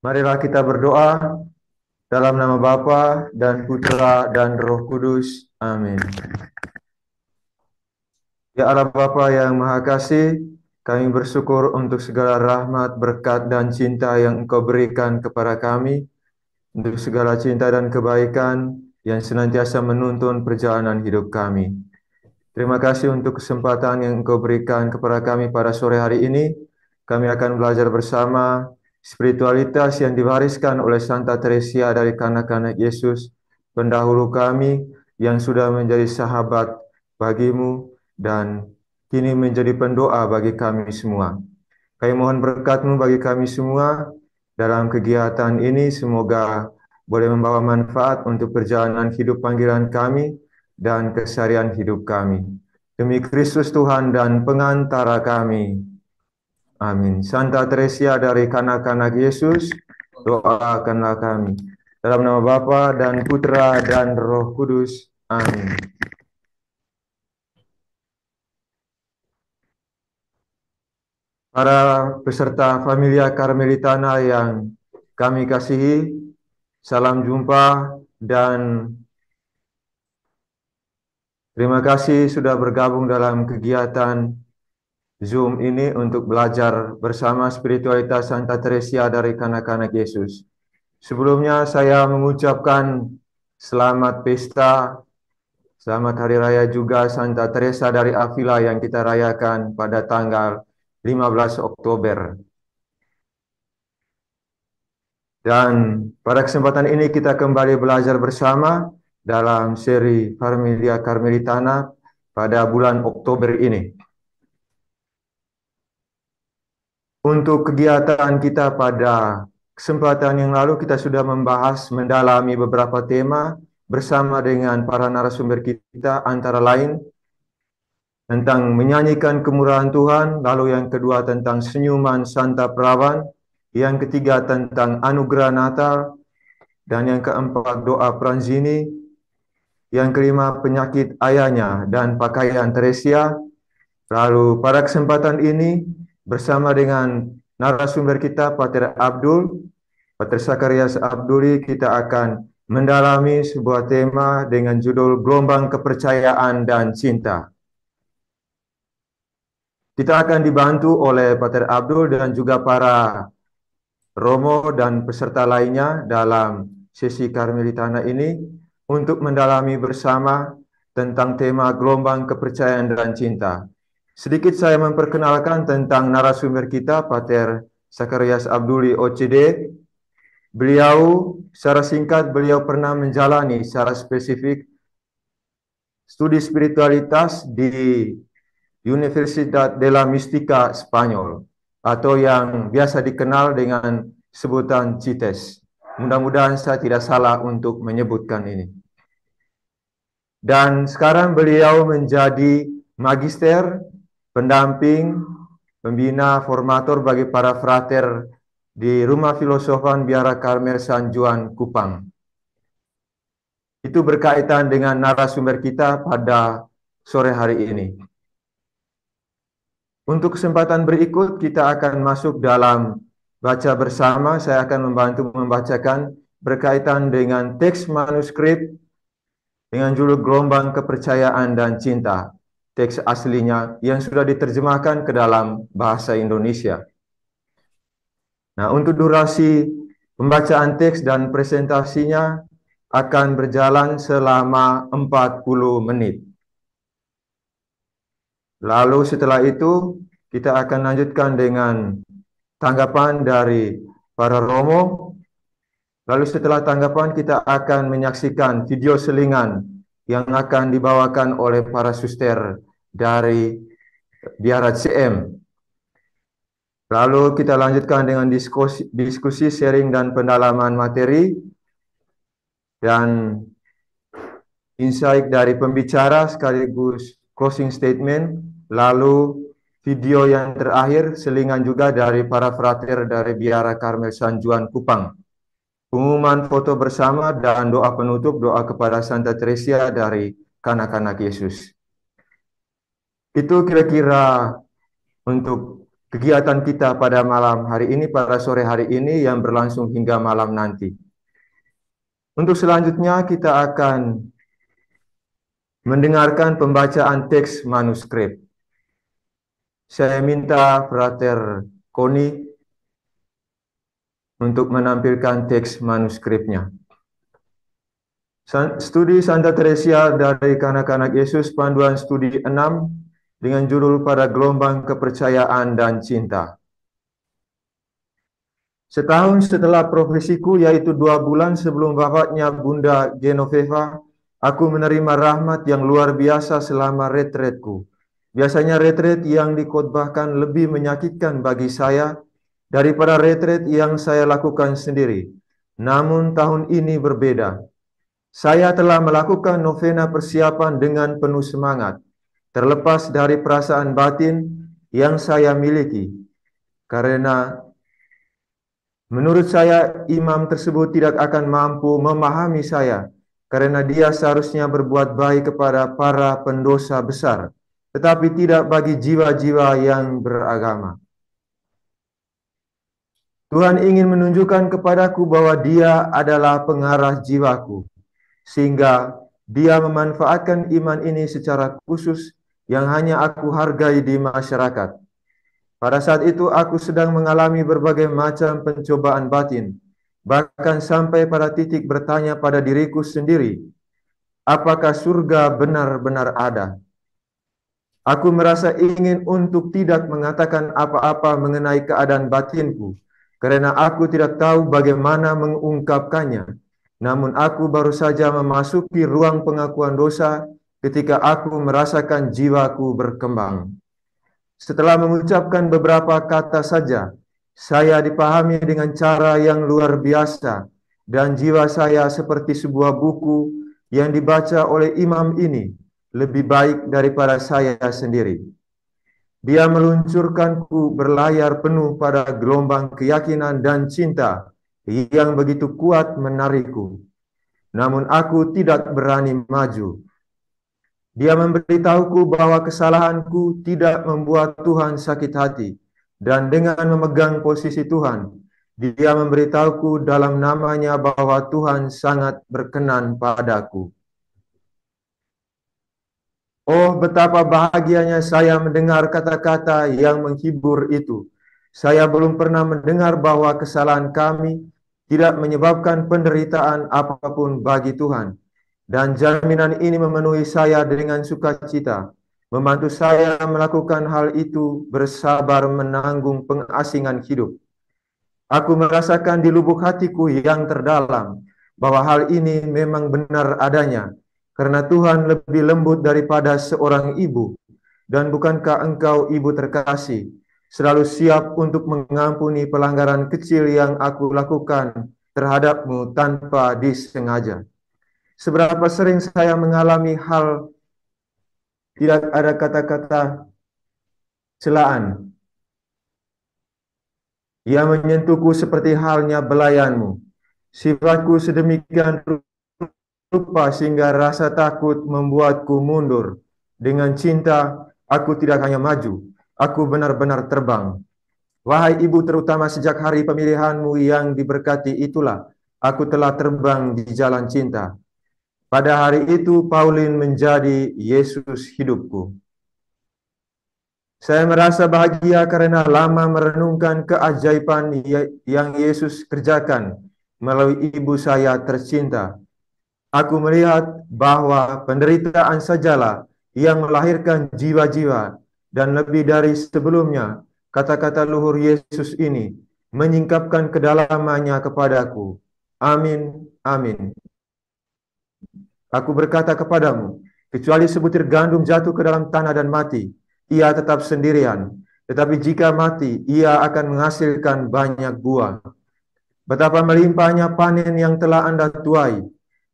Marilah kita berdoa dalam nama Bapa dan Putra dan Roh Kudus. Amin. Ya Allah Bapa yang Maha Kasih, kami bersyukur untuk segala rahmat, berkat, dan cinta yang Engkau berikan kepada kami, untuk segala cinta dan kebaikan yang senantiasa menuntun perjalanan hidup kami. Terima kasih untuk kesempatan yang Engkau berikan kepada kami pada sore hari ini. Kami akan belajar bersama spiritualitas yang diwariskan oleh Santa Teresia dari kanak-kanak Yesus, pendahulu kami yang sudah menjadi sahabat bagimu dan kini menjadi pendoa bagi kami semua. Kami mohon berkat-Mu bagi kami semua dalam kegiatan ini, semoga boleh membawa manfaat untuk perjalanan hidup panggilan kami dan keseharian hidup kami. Demi Kristus Tuhan dan pengantara kami. Amin. Santa Teresia dari kanak-kanak Yesus, doakanlah kami. Dalam nama Bapa dan Putra dan Roh Kudus. Amin. Para peserta Familia Karmelitana yang kami kasihi, salam jumpa dan terima kasih sudah bergabung dalam kegiatan Zoom ini untuk belajar bersama spiritualitas Santa Teresia dari kanak-kanak Yesus. Sebelumnya saya mengucapkan selamat pesta, selamat Hari Raya juga Santa Teresa dari Avila yang kita rayakan pada tanggal 15 Oktober. Dan pada kesempatan ini kita kembali belajar bersama dalam seri Familia Karmelitana pada bulan Oktober ini. Untuk kegiatan kita pada kesempatan yang lalu kita sudah membahas mendalami beberapa tema bersama dengan para narasumber kita, antara lain tentang menyanyikan kemurahan Tuhan, lalu yang kedua tentang senyuman Santa Perawan, yang ketiga tentang anugerah Natal, dan yang keempat doa Pranzini, yang kelima penyakit ayahnya dan pakaian Teresia. Lalu pada kesempatan ini bersama dengan narasumber kita Pater Abdul, Pater Sakarias Abduli, kita akan mendalami sebuah tema dengan judul Gelombang Kepercayaan dan Cinta. Kita akan dibantu oleh Pater Abdul dan juga para Romo dan peserta lainnya dalam sesi Karmelitana ini untuk mendalami bersama tentang tema gelombang kepercayaan dan cinta. Sedikit saya memperkenalkan tentang narasumber kita, Pater Sakarias Abduli OCD. Beliau, secara singkat, beliau pernah menjalani secara spesifik studi spiritualitas di Universidad de la Mística Spanyol, atau yang biasa dikenal dengan sebutan CITES. Mudah-mudahan saya tidak salah untuk menyebutkan ini. Dan sekarang beliau menjadi magister, pendamping, pembina, formator bagi para frater di Rumah Filosofan Biara Karmel San Juan Kupang. Itu berkaitan dengan narasumber kita pada sore hari ini. Untuk kesempatan berikut kita akan masuk dalam baca bersama. Saya akan membantu membacakan berkaitan dengan teks manuskrip dengan judul Gelombang Kepercayaan dan Cinta. Teks aslinya yang sudah diterjemahkan ke dalam bahasa Indonesia. Nah, untuk durasi pembacaan teks dan presentasinya akan berjalan selama 40 menit. Lalu setelah itu kita akan lanjutkan dengan tanggapan dari para Romo. Lalu setelah tanggapan kita akan menyaksikan video selingan yang akan dibawakan oleh para suster dari Biara CM. Lalu kita lanjutkan dengan diskusi sharing dan pendalaman materi dan insight dari pembicara sekaligus closing statement. Lalu video yang terakhir selingan juga dari para frater dari Biara Karmel San Juan Kupang. Pengumuman foto bersama dan doa penutup, doa kepada Santa Teresia dari kanak-kanak Yesus. Itu kira-kira untuk kegiatan kita pada malam hari ini, pada sore hari ini yang berlangsung hingga malam nanti. Untuk selanjutnya kita akan mendengarkan pembacaan teks manuskrip. Saya minta Frater Koni untuk menampilkan teks manuskripnya. Studi Santa Teresia dari Kanak-kanak Yesus, panduan studi 6 dengan judul Pada Gelombang Kepercayaan dan Cinta. Setahun setelah profesiku, yaitu 2 bulan sebelum wafatnya Bunda Genoveva, aku menerima rahmat yang luar biasa selama retretku. Biasanya retret yang dikhotbahkan lebih menyakitkan bagi saya daripada retret yang saya lakukan sendiri. Namun tahun ini berbeda. Saya telah melakukan novena persiapan dengan penuh semangat, terlepas dari perasaan batin yang saya miliki. Karena menurut saya, imam tersebut tidak akan mampu memahami saya, karena dia seharusnya berbuat baik kepada para pendosa besar, tetapi tidak bagi jiwa-jiwa yang beragama. Tuhan ingin menunjukkan kepadaku bahwa Dia adalah pengarah jiwaku, sehingga Dia memanfaatkan iman ini secara khusus yang hanya aku hargai di masyarakat. Pada saat itu aku sedang mengalami berbagai macam pencobaan batin, bahkan sampai pada titik bertanya pada diriku sendiri, apakah surga benar-benar ada? Aku merasa ingin untuk tidak mengatakan apa-apa mengenai keadaan batinku, karena aku tidak tahu bagaimana mengungkapkannya. Namun aku baru saja memasuki ruang pengakuan dosa ketika aku merasakan jiwaku berkembang. Setelah mengucapkan beberapa kata saja, saya dipahami dengan cara yang luar biasa, dan jiwa saya seperti sebuah buku yang dibaca oleh imam ini lebih baik daripada saya sendiri. Dia meluncurkanku berlayar penuh pada gelombang keyakinan dan cinta yang begitu kuat menarikku. Namun aku tidak berani maju. Dia memberitahuku bahwa kesalahanku tidak membuat Tuhan sakit hati. Dan dengan memegang posisi Tuhan, Dia memberitahuku dalam namanya bahwa Tuhan sangat berkenan padaku. Oh, betapa bahagianya saya mendengar kata-kata yang menghibur itu. Saya belum pernah mendengar bahwa kesalahan kami tidak menyebabkan penderitaan apapun bagi Tuhan. Dan jaminan ini memenuhi saya dengan sukacita. Membantu saya melakukan hal itu bersabar menanggung pengasingan hidup. Aku merasakan di lubuk hatiku yang terdalam bahwa hal ini memang benar adanya, karena Tuhan lebih lembut daripada seorang ibu. Dan bukankah engkau, ibu terkasih, selalu siap untuk mengampuni pelanggaran kecil yang aku lakukan terhadapmu tanpa disengaja? Seberapa sering saya mengalami hal tidak ada kata-kata celaan yang menyentuhku seperti halnya belayanmu. Sifatku sedemikian rupa sehingga rasa takut membuatku mundur. Dengan cinta, aku tidak hanya maju, aku benar-benar terbang. Wahai ibu, terutama sejak hari pemilihanmu yang diberkati itulah, aku telah terbang di jalan cinta. Pada hari itu, Pauline menjadi Yesus hidupku. Saya merasa bahagia karena lama merenungkan keajaiban yang Yesus kerjakan melalui ibu saya tercinta. Aku melihat bahwa penderitaan sajalah yang melahirkan jiwa-jiwa, dan lebih dari sebelumnya, kata-kata luhur Yesus ini menyingkapkan kedalamannya kepadaku. Amin, amin. Aku berkata kepadamu, kecuali sebutir gandum jatuh ke dalam tanah dan mati, ia tetap sendirian. Tetapi jika mati, ia akan menghasilkan banyak buah. Betapa melimpahnya panen yang telah Anda tuai.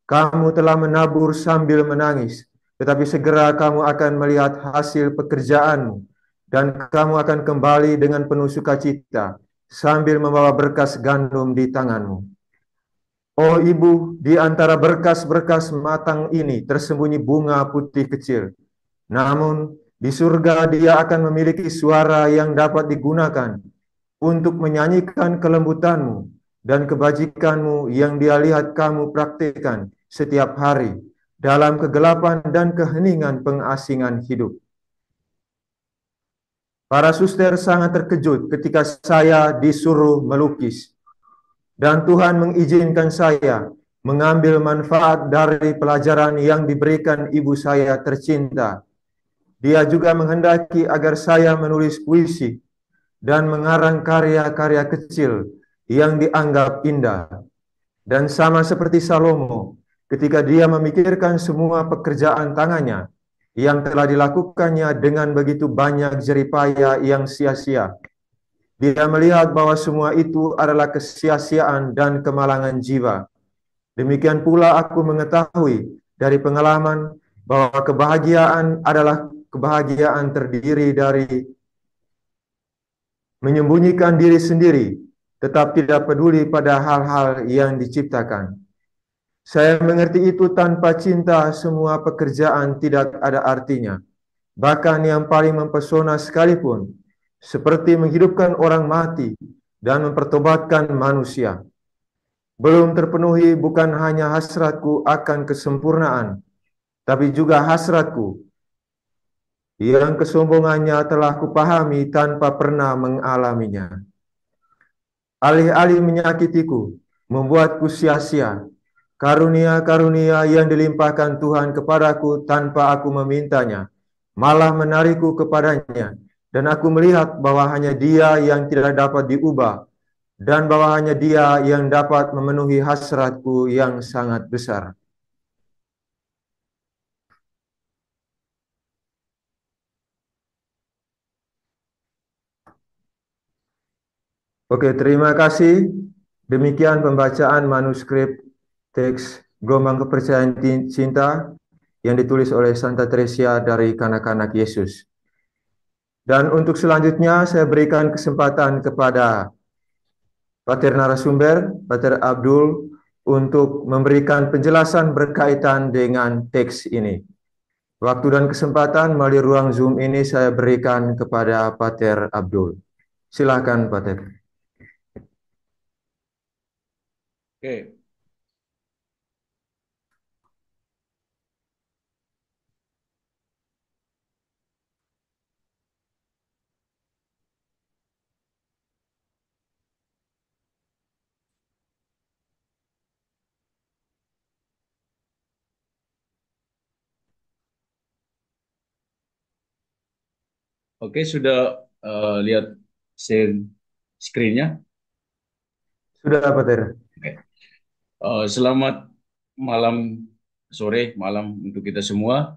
Kamu telah menabur sambil menangis, tetapi segera kamu akan melihat hasil pekerjaanmu, dan kamu akan kembali dengan penuh sukacita, sambil membawa berkas gandum di tanganmu. Oh ibu, di antara berkas-berkas matang ini tersembunyi bunga putih kecil. Namun, Di surga dia akan memiliki suara yang dapat digunakan untuk menyanyikan kelembutanmu dan kebajikanmu yang dia lihat kamu praktikkan setiap hari dalam kegelapan dan keheningan pengasingan hidup. Para suster sangat terkejut ketika saya disuruh melukis, dan Tuhan mengizinkan saya mengambil manfaat dari pelajaran yang diberikan ibu saya tercinta. Dia juga menghendaki agar saya menulis puisi dan mengarang karya-karya kecil yang dianggap indah. Dan sama seperti Salomo, ketika dia memikirkan semua pekerjaan tangannya yang telah dilakukannya dengan begitu banyak jeripaya yang sia-sia, dia melihat bahwa semua itu adalah kesia-siaan dan kemalangan jiwa. Demikian pula aku mengetahui dari pengalaman bahwa kebahagiaan adalah kebahagiaan terdiri dari menyembunyikan diri sendiri, tetap tidak peduli pada hal-hal yang diciptakan. Saya mengerti itu tanpa cinta semua pekerjaan tidak ada artinya. Bahkan yang paling mempesona sekalipun, seperti menghidupkan orang mati dan mempertobatkan manusia. Belum terpenuhi bukan hanya hasratku akan kesempurnaan, tapi juga hasratku yang kesombongannya telah kupahami tanpa pernah mengalaminya. Alih-alih menyakitiku, membuatku sia-sia. Karunia-karunia yang dilimpahkan Tuhan kepadaku tanpa aku memintanya, malah menarikku kepadanya. Dan aku melihat bahwa hanya Dia yang tidak dapat diubah, dan bahwa hanya Dia yang dapat memenuhi hasratku yang sangat besar. Oke, terima kasih. Demikian pembacaan manuskrip teks Gelombang Kepercayaan Cinta yang ditulis oleh Santa Teresia dari Kanak-kanak Yesus. Dan untuk selanjutnya saya berikan kesempatan kepada Pater narasumber, Pater Abdul, untuk memberikan penjelasan berkaitan dengan teks ini. Waktu dan kesempatan melalui ruang Zoom ini saya berikan kepada Pater Abdul. Silakan, Pater. Oke, oke, sudah lihat share screen-nya. Sudah, Pater. Oke. Selamat malam, sore, malam untuk kita semua.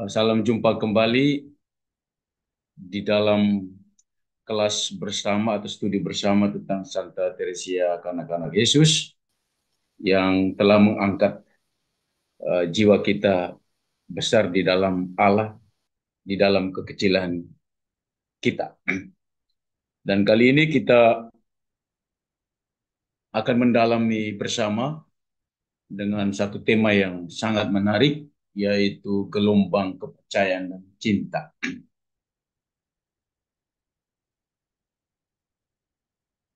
Salam jumpa kembali di dalam kelas bersama atau studi bersama tentang Santa Teresia Kanak-kanak Yesus yang telah mengangkat jiwa kita besar di dalam Allah, di dalam kekecilan kita. Dan kali ini kita akan mendalami bersama dengan satu tema yang sangat menarik, yaitu gelombang kepercayaan dan cinta.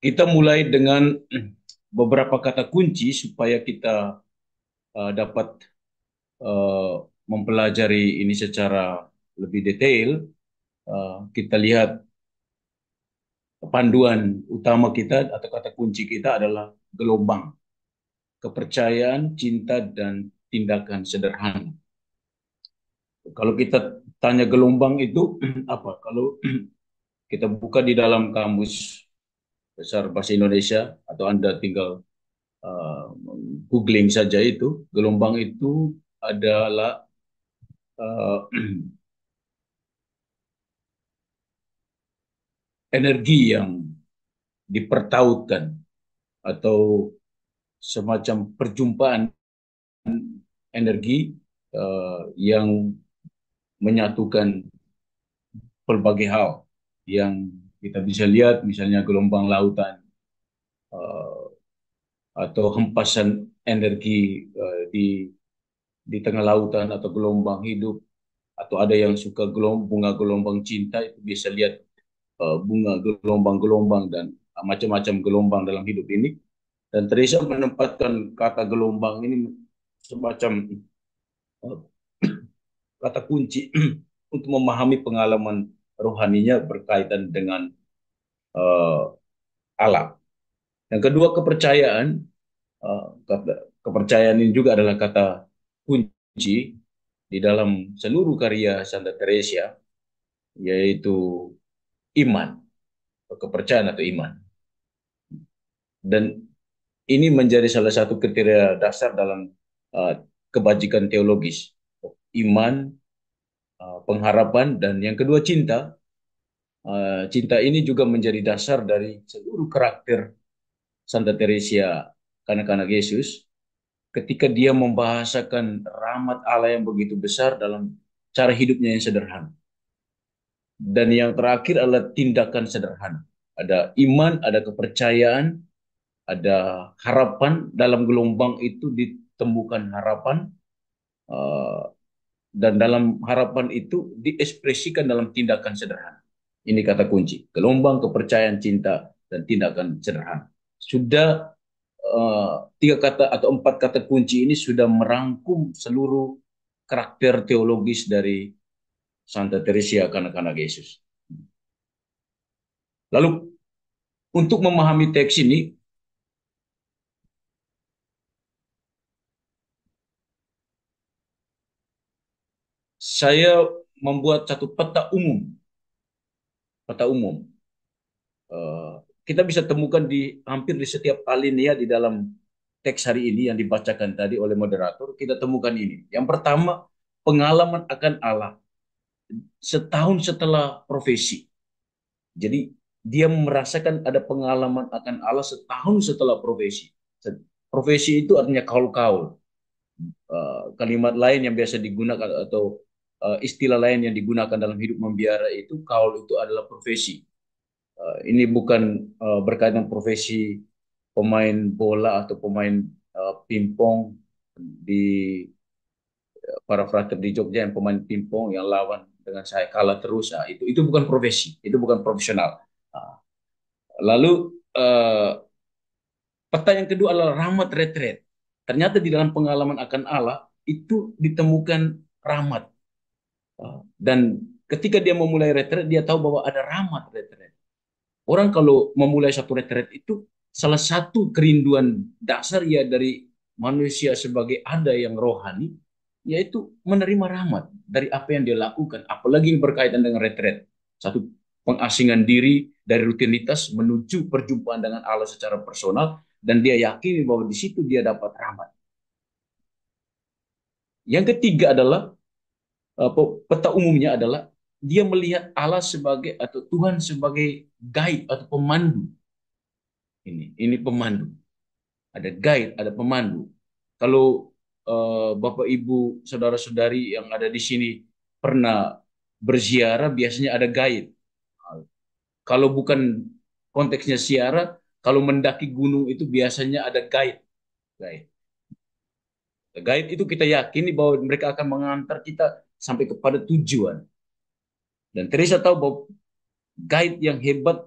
Kita mulai dengan beberapa kata kunci supaya kita dapat mempelajari ini secara lebih detail. Kita lihat panduan utama kita atau kata kunci kita adalah gelombang, kepercayaan, cinta, dan tindakan sederhana. Kalau kita tanya gelombang itu apa? Kalau kita buka di dalam kamus besar bahasa Indonesia atau Anda tinggal uh, googling saja itu, gelombang itu adalah uh, energi yang dipertautkan atau semacam perjumpaan energi yang menyatukan berbagai hal yang kita bisa lihat, misalnya gelombang lautan uh, atau hempasan energi di tengah lautan atau gelombang hidup atau ada yang suka bunga gelombang cinta, itu bisa lihat bunga gelombang-gelombang dan macam-macam gelombang dalam hidup ini. Dan Teresa menempatkan kata gelombang ini semacam eh, kata kunci untuk memahami pengalaman rohaninya berkaitan dengan eh, Allah. Yang kedua, kepercayaan. Kepercayaan ini juga adalah kata kunci di dalam seluruh karya Santa Teresa, yaitu iman, kepercayaan atau iman. Dan ini menjadi salah satu kriteria dasar dalam uh, kebajikan teologis. Iman, pengharapan, dan yang kedua cinta. Cinta ini juga menjadi dasar dari seluruh karakter Santa Teresa, kanak-kanak Yesus, ketika dia membahasakan rahmat Allah yang begitu besar dalam cara hidupnya yang sederhana. Dan yang terakhir adalah tindakan sederhana. Ada iman, ada kepercayaan, ada harapan. Dalam gelombang itu ditemukan harapan, eh, dan dalam harapan itu diekspresikan dalam tindakan sederhana. Ini kata kunci: gelombang, kepercayaan, cinta, dan tindakan sederhana. Sudah tiga kata atau empat kata kunci ini sudah merangkum seluruh karakter teologis dari Santa Teresa, kanak-kanak Yesus. Lalu untuk memahami teks ini, saya membuat satu peta umum. Peta umum. Kita bisa temukan di hampir di setiap alinea di dalam teks hari ini yang dibacakan tadi oleh moderator. Kita temukan ini. Yang pertama, pengalaman akan Allah setahun setelah profesi. Jadi dia merasakan ada pengalaman akan Allah setahun setelah profesi. Profesi itu artinya kaul-kaul. Kalimat lain yang biasa digunakan atau istilah lain yang digunakan dalam hidup membiara itu, kaul itu adalah profesi. Ini bukan berkaitan profesi pemain bola atau pemain pingpong di para frater di Jogja, yang pemain pingpong yang lawan dengan saya kalah terus. Itu bukan profesi, itu bukan profesional. Lalu peta yang kedua adalah rahmat retret. Ternyata di dalam pengalaman akan Allah itu ditemukan rahmat. Dan ketika dia memulai retret, dia tahu bahwa ada rahmat retret. Orang kalau memulai satu retret itu, salah satu kerinduan dasar ya dari manusia sebagai ada yang rohani, yaitu menerima rahmat dari apa yang dia lakukan. Apalagi yang berkaitan dengan retret. Satu pengasingan diri dari rutinitas menuju perjumpaan dengan Allah secara personal, dan dia yakini bahwa di situ dia dapat rahmat. Yang ketiga adalah peta umumnya adalah dia melihat Allah sebagai atau Tuhan sebagai guide atau pemandu. Ini pemandu. Ada guide, ada pemandu. Kalau Bapak Ibu, saudara-saudari yang ada di sini pernah berziarah, biasanya ada guide. Kalau bukan konteksnya ziarah, kalau mendaki gunung itu biasanya ada guide. Guide. Guide itu kita yakini bahwa mereka akan mengantar kita sampai kepada tujuan. Dan Teresa tahu bahwa guide yang hebat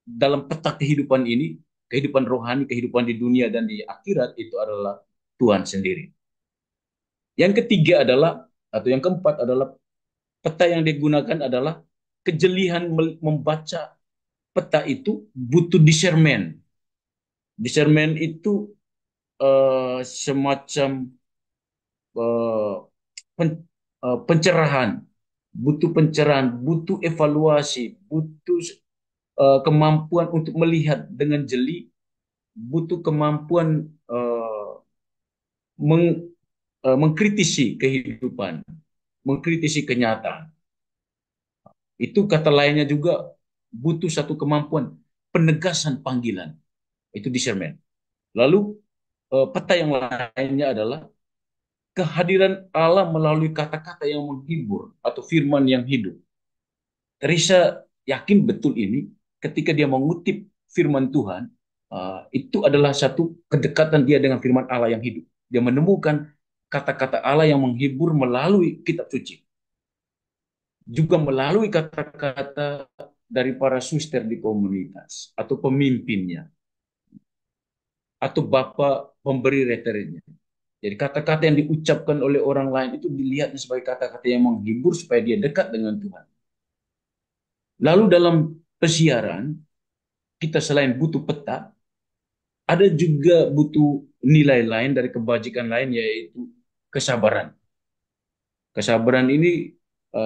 dalam peta kehidupan ini, kehidupan rohani, kehidupan di dunia dan di akhirat, itu adalah Tuhan sendiri. Yang ketiga adalah, atau yang keempat adalah, peta yang digunakan adalah kejelian membaca peta itu butuh discernment. Discernment itu semacam uh, pen, pencerahan, butuh evaluasi, butuh kemampuan untuk melihat dengan jeli, butuh kemampuan mengkritisi kehidupan, mengkritisi kenyataan. Itu kata lainnya juga butuh satu kemampuan penegasan panggilan. Itu discernment. Lalu peta yang lainnya adalah kehadiran Allah melalui kata-kata yang menghibur atau firman yang hidup. Teresa yakin betul ini ketika dia mengutip firman Tuhan, itu adalah satu kedekatan dia dengan firman Allah yang hidup. Dia menemukan kata-kata Allah yang menghibur melalui kitab suci. juga melalui kata-kata dari para suster di komunitas atau pemimpinnya atau bapak pemberi referennya. Jadi kata-kata yang diucapkan oleh orang lain itu dilihat sebagai kata-kata yang menghibur supaya dia dekat dengan Tuhan. Lalu dalam pesiaran, kita selain butuh peta, ada juga butuh nilai lain dari kebajikan lain, yaitu kesabaran. Kesabaran ini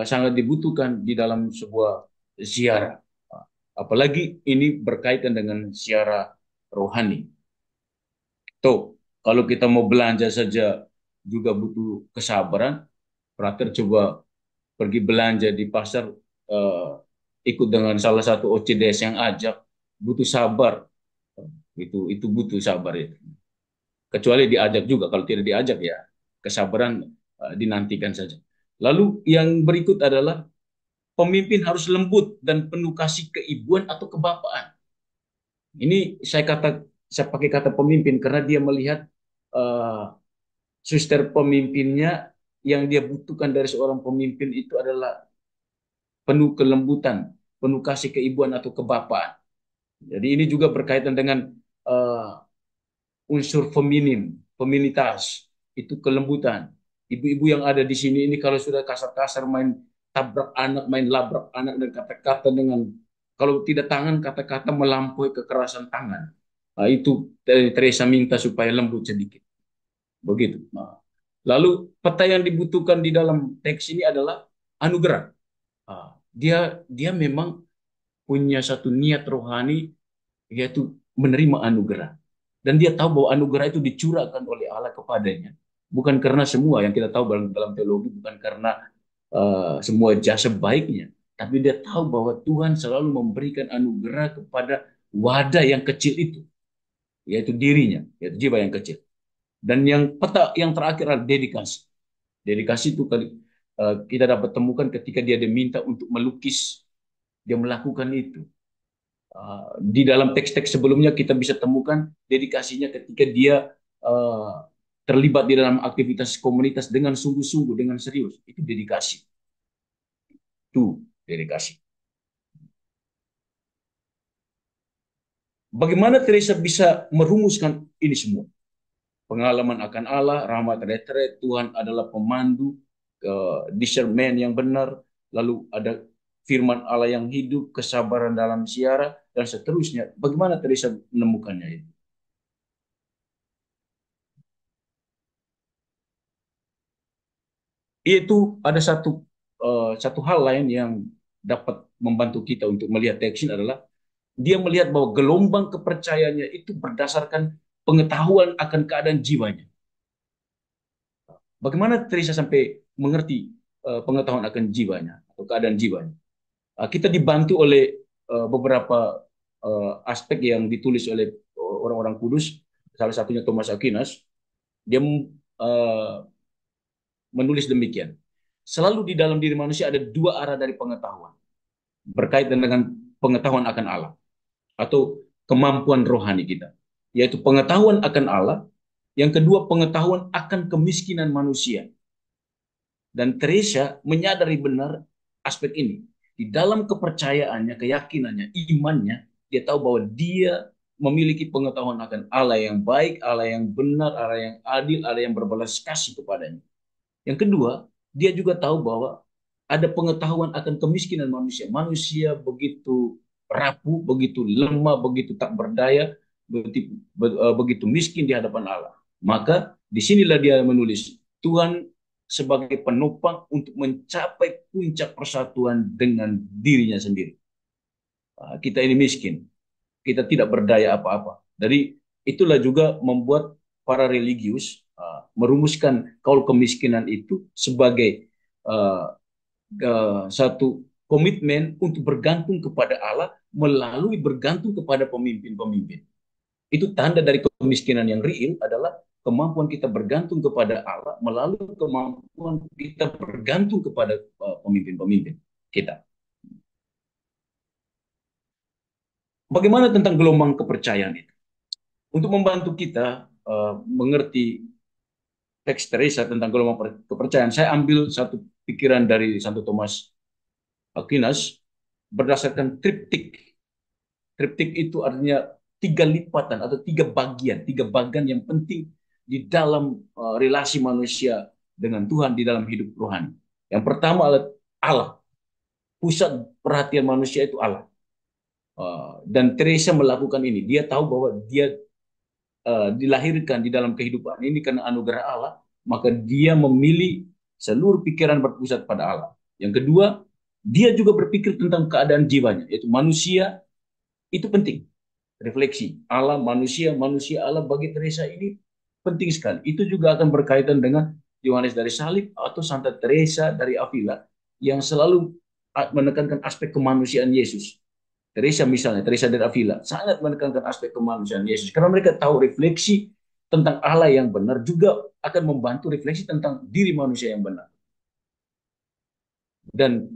sangat dibutuhkan di dalam sebuah ziarah. Apalagi ini berkaitan dengan ziarah rohani. Tuh, kalau kita mau belanja saja juga butuh kesabaran. Prater coba pergi belanja di pasar, eh, ikut dengan salah satu OCDS yang ajak, butuh sabar. Itu butuh sabar itu. Kecuali diajak juga, kalau tidak diajak ya kesabaran dinantikan saja. Lalu yang berikut adalah pemimpin harus lembut dan penuh kasih keibuan atau kebapaan. Ini saya pakai kata pemimpin karena dia melihat uh, suster pemimpinnya, yang dia butuhkan dari seorang pemimpin itu adalah penuh kelembutan, penuh kasih keibuan atau kebapaan. Jadi ini juga berkaitan dengan uh, unsur feminim, feminitas, itu kelembutan. Ibu-ibu yang ada di sini ini kalau sudah kasar-kasar main tabrak anak, main labrak anak dan kata-kata dengan, kalau tidak tangan, kata-kata melampaui kekerasan tangan. Nah, itu dari Teresa minta supaya lembut sedikit. Begitu. Nah, lalu peta yang dibutuhkan di dalam teks ini adalah anugerah. Dia dia memang punya satu niat rohani, yaitu menerima anugerah. Dan dia tahu bahwa anugerah itu dicurahkan oleh Allah kepadanya. Bukan karena semua yang kita tahu dalam teologi, bukan karena semua jasa baiknya. Tapi dia tahu bahwa Tuhan selalu memberikan anugerah kepada wadah yang kecil itu, yaitu dirinya, yaitu jiwa yang kecil. Dan yang peta yang terakhir adalah dedikasi. Dedikasi itu kita dapat temukan ketika dia diminta untuk melukis, dia melakukan itu. Di dalam teks-teks sebelumnya kita bisa temukan dedikasinya ketika dia uh, terlibat di dalam aktivitas komunitas dengan sungguh-sungguh, dengan serius. Itu dedikasi. Itu dedikasi. Bagaimana Teresa bisa merumuskan ini semua? Pengalaman akan Allah, rahmat retret, Tuhan adalah pemandu, discernment yang benar, lalu ada firman Allah yang hidup, kesabaran dalam siara, dan seterusnya. Bagaimana Teresa menemukannya itu? Itu ada satu hal lain yang dapat membantu kita untuk melihat teks ini adalah dia melihat bahwa gelombang kepercayaannya itu berdasarkan pengetahuan akan keadaan jiwanya. Bagaimana Teresa sampai mengerti pengetahuan akan jiwanya atau keadaan jiwanya? Kita dibantu oleh beberapa aspek yang ditulis oleh orang-orang kudus, salah satunya Thomas Aquinas. Dia menulis demikian. Selalu di dalam diri manusia ada dua arah dari pengetahuan berkaitan dengan pengetahuan akan Allah atau kemampuan rohani kita, yaitu pengetahuan akan Allah, yang kedua pengetahuan akan kemiskinan manusia. Dan Teresa menyadari benar aspek ini. Di dalam kepercayaannya, keyakinannya, imannya, dia tahu bahwa dia memiliki pengetahuan akan Allah yang baik, Allah yang benar, Allah yang adil, Allah yang berbelas kasih kepadanya. Yang kedua, dia juga tahu bahwa ada pengetahuan akan kemiskinan manusia. Manusia begitu rapuh, begitu lemah, begitu tak berdaya, begitu miskin di hadapan Allah. Maka disinilah dia menulis, Tuhan sebagai penopang untuk mencapai puncak persatuan dengan dirinya sendiri. Kita ini miskin, kita tidak berdaya apa-apa. Jadi itulah juga membuat para religius merumuskan kaul kemiskinan itu sebagai satu komitmen untuk bergantung kepada Allah melalui bergantung kepada pemimpin-pemimpin. Itu tanda dari kemiskinan yang real adalah kemampuan kita bergantung kepada Allah melalui kemampuan kita bergantung kepada pemimpin-pemimpin kita. Bagaimana tentang gelombang kepercayaan itu? Untuk membantu kita mengerti teks Teresa tentang gelombang kepercayaan, saya ambil satu pikiran dari Santo Thomas Aquinas berdasarkan triptik. Triptik itu artinya tiga lipatan atau tiga bagian yang penting di dalam relasi manusia dengan Tuhan di dalam hidup rohani. Yang pertama adalah Allah. Pusat perhatian manusia itu Allah. Dan Teresa melakukan ini. Dia tahu bahwa dia dilahirkan di dalam kehidupan ini karena anugerah Allah, maka dia memilih seluruh pikiran berpusat pada Allah. Yang kedua, dia juga berpikir tentang keadaan jiwanya, yaitu manusia itu penting. Refleksi Allah, manusia, manusia Allah bagi Teresa ini penting sekali. Itu juga akan berkaitan dengan Yohanes dari Salib atau Santa Teresa dari Avila yang selalu menekankan aspek kemanusiaan Yesus. Teresa misalnya, Teresa dari Avila, sangat menekankan aspek kemanusiaan Yesus. Karena mereka tahu refleksi tentang Allah yang benar juga akan membantu refleksi tentang diri manusia yang benar. Dan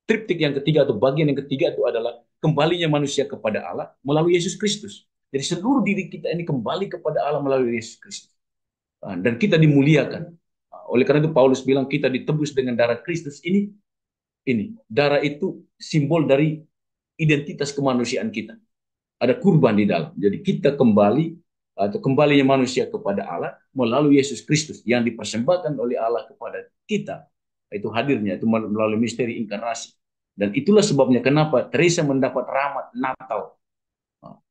triptik yang ketiga atau bagian yang ketiga itu adalah kembalinya manusia kepada Allah melalui Yesus Kristus. Jadi seluruh diri kita ini kembali kepada Allah melalui Yesus Kristus. Dan kita dimuliakan. Oleh karena itu Paulus bilang kita ditebus dengan darah Kristus ini. Darah itu simbol dari identitas kemanusiaan kita. Ada kurban di dalam. Jadi kita kembali atau kembalinya manusia kepada Allah melalui Yesus Kristus yang dipersembahkan oleh Allah kepada kita. Itu hadirnya, itu melalui misteri inkarnasi. Dan itulah sebabnya kenapa Teresa mendapat rahmat Natal.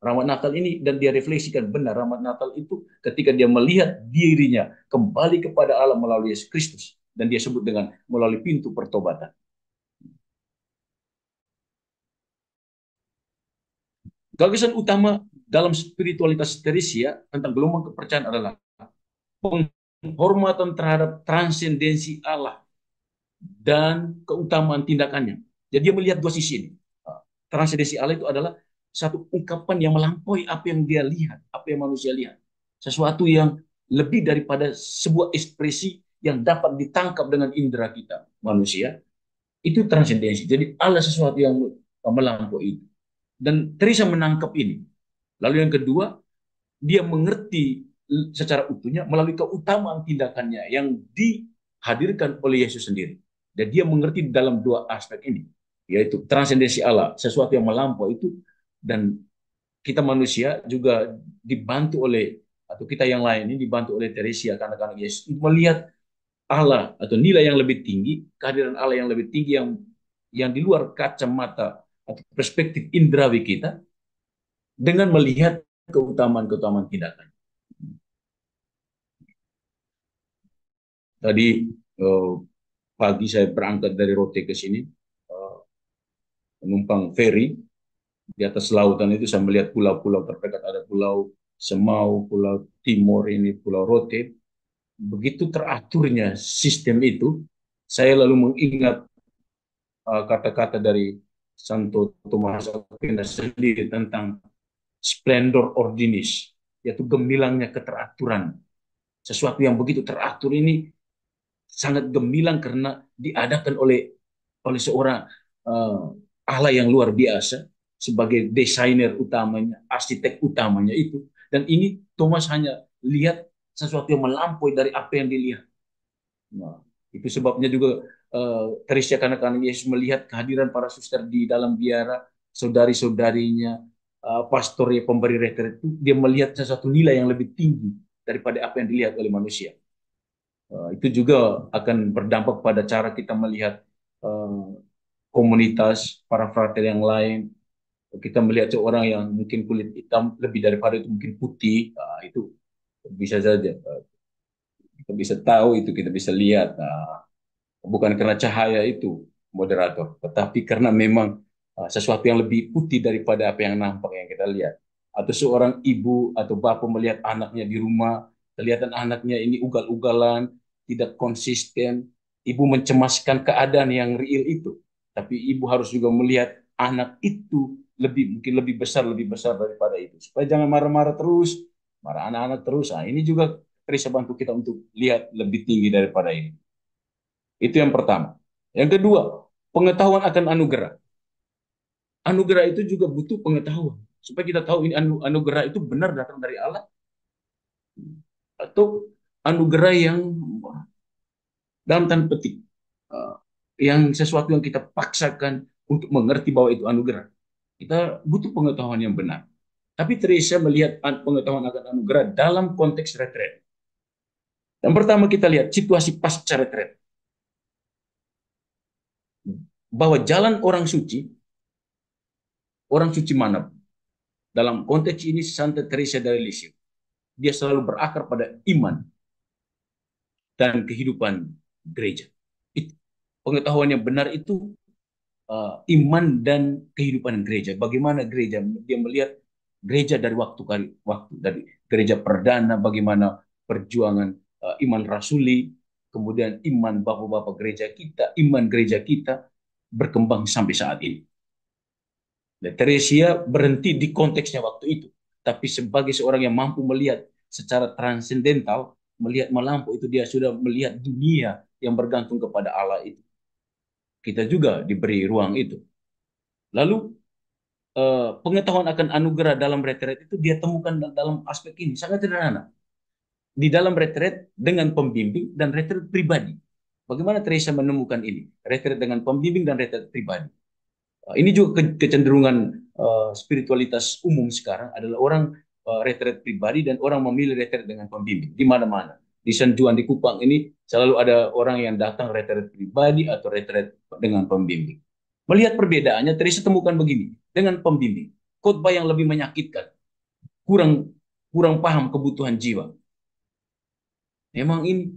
Rahmat Natal ini dan dia refleksikan benar rahmat Natal itu ketika dia melihat dirinya kembali kepada Allah melalui Yesus Kristus. Dan dia sebut dengan melalui pintu pertobatan. Gagasan utama dalam spiritualitas Teresia tentang gelombang kepercayaan adalah penghormatan terhadap transendensi Allah dan keutamaan tindakannya. Jadi dia melihat dua sisi ini. Transendensi Allah itu adalah satu ungkapan yang melampaui apa yang dia lihat, apa yang manusia lihat. Sesuatu yang lebih daripada sebuah ekspresi yang dapat ditangkap dengan indera kita, manusia. Itu transendensi. Jadi Allah sesuatu yang melampaui itu. Dan Teresa menangkap ini. Lalu yang kedua, dia mengerti secara utuhnya melalui keutamaan tindakannya yang dihadirkan oleh Yesus sendiri. Dan dia mengerti dalam dua aspek ini, yaitu transendensi Allah, sesuatu yang melampaui itu, dan kita manusia juga dibantu oleh, atau kita yang lain ini dibantu oleh Teresia, anak-anak Yesus, melihat Allah atau nilai yang lebih tinggi, kehadiran Allah yang lebih tinggi yang di luar kacamata atau perspektif indrawi kita dengan melihat keutamaan-keutamaan tindakan. Tadi eh, pagi saya berangkat dari Rote ke sini, menumpang ferry di atas lautan itu saya melihat pulau-pulau terdekat, ada Pulau Semau, Pulau Timur ini, Pulau Rote. Begitu teraturnya sistem itu, saya lalu mengingat kata-kata dari Santo Thomas Aquinas sendiri tentang splendor ordinis, yaitu gemilangnya keteraturan. Sesuatu yang begitu teratur ini sangat gemilang karena diadakan oleh seorang Allah yang luar biasa sebagai desainer utamanya, arsitek utamanya itu. Dan ini Thomas hanya lihat sesuatu yang melampaui dari apa yang dilihat. Nah, itu sebabnya juga Teresa kanak-kanak Yesus melihat kehadiran para suster di dalam biara, saudari-saudarinya, pastor yang pemberi retret itu, dia melihat sesuatu nilai yang lebih tinggi daripada apa yang dilihat oleh manusia. Itu juga akan berdampak pada cara kita melihat komunitas, para frater yang lain. Kita melihat seorang yang mungkin kulit hitam lebih daripada itu mungkin putih, itu bisa saja. Kita bisa tahu itu, kita bisa lihat. Bukan karena cahaya itu, moderator, tetapi karena memang sesuatu yang lebih putih daripada apa yang nampak yang kita lihat. Atau seorang ibu atau bapak melihat anaknya di rumah, kelihatan anaknya ini ugal-ugalan, tidak konsisten, ibu mencemaskan keadaan yang real itu. Tapi ibu harus juga melihat anak itu mungkin lebih besar daripada itu. Supaya jangan marah-marah terus, marah anak-anak terus. Nah, ini juga bisa bantu kita untuk lihat lebih tinggi daripada ini. Itu yang pertama. Yang kedua, pengetahuan akan anugerah. Anugerah itu juga butuh pengetahuan. Supaya kita tahu ini anugerah itu benar datang dari Allah. Atau anugerah yang dalam tanda petik sesuatu yang kita paksakan untuk mengerti bahwa itu anugerah. Kita butuh pengetahuan yang benar. Tapi Teresa melihat pengetahuan akan anugerah dalam konteks retret. Yang pertama kita lihat situasi pasca retret. Bahwa jalan orang suci mana? Dalam konteks ini Santa Teresa dari Lisieux. Dia selalu berakar pada iman dan kehidupan gereja. Itu, pengetahuan yang benar itu iman dan kehidupan gereja. Bagaimana gereja? Dia melihat gereja dari waktu ke waktu, dari gereja perdana, bagaimana perjuangan iman rasuli, kemudian iman bapak-bapak gereja kita, iman gereja kita berkembang sampai saat ini. Dan Teresia berhenti di konteksnya waktu itu, tapi sebagai seorang yang mampu melihat secara transendental, melihat melampau itu, dia sudah melihat dunia yang bergantung kepada Allah itu. Kita juga diberi ruang itu. Lalu pengetahuan akan anugerah dalam retret itu dia temukan dalam aspek ini sangat sederhana. Di dalam retret dengan pembimbing dan retret pribadi. Bagaimana Teresa menemukan ini? Retret dengan pembimbing dan retret pribadi. Ini juga kecenderungan spiritualitas umum sekarang adalah orang retret pribadi dan orang memilih retret dengan pembimbing di mana-mana. Di San Juan di Kupang ini selalu ada orang yang datang retret pribadi atau retret dengan pembimbing. Melihat perbedaannya, Teresa temukan begini, dengan pembimbing, khotbah yang lebih menyakitkan, kurang kurang paham kebutuhan jiwa. Memang ini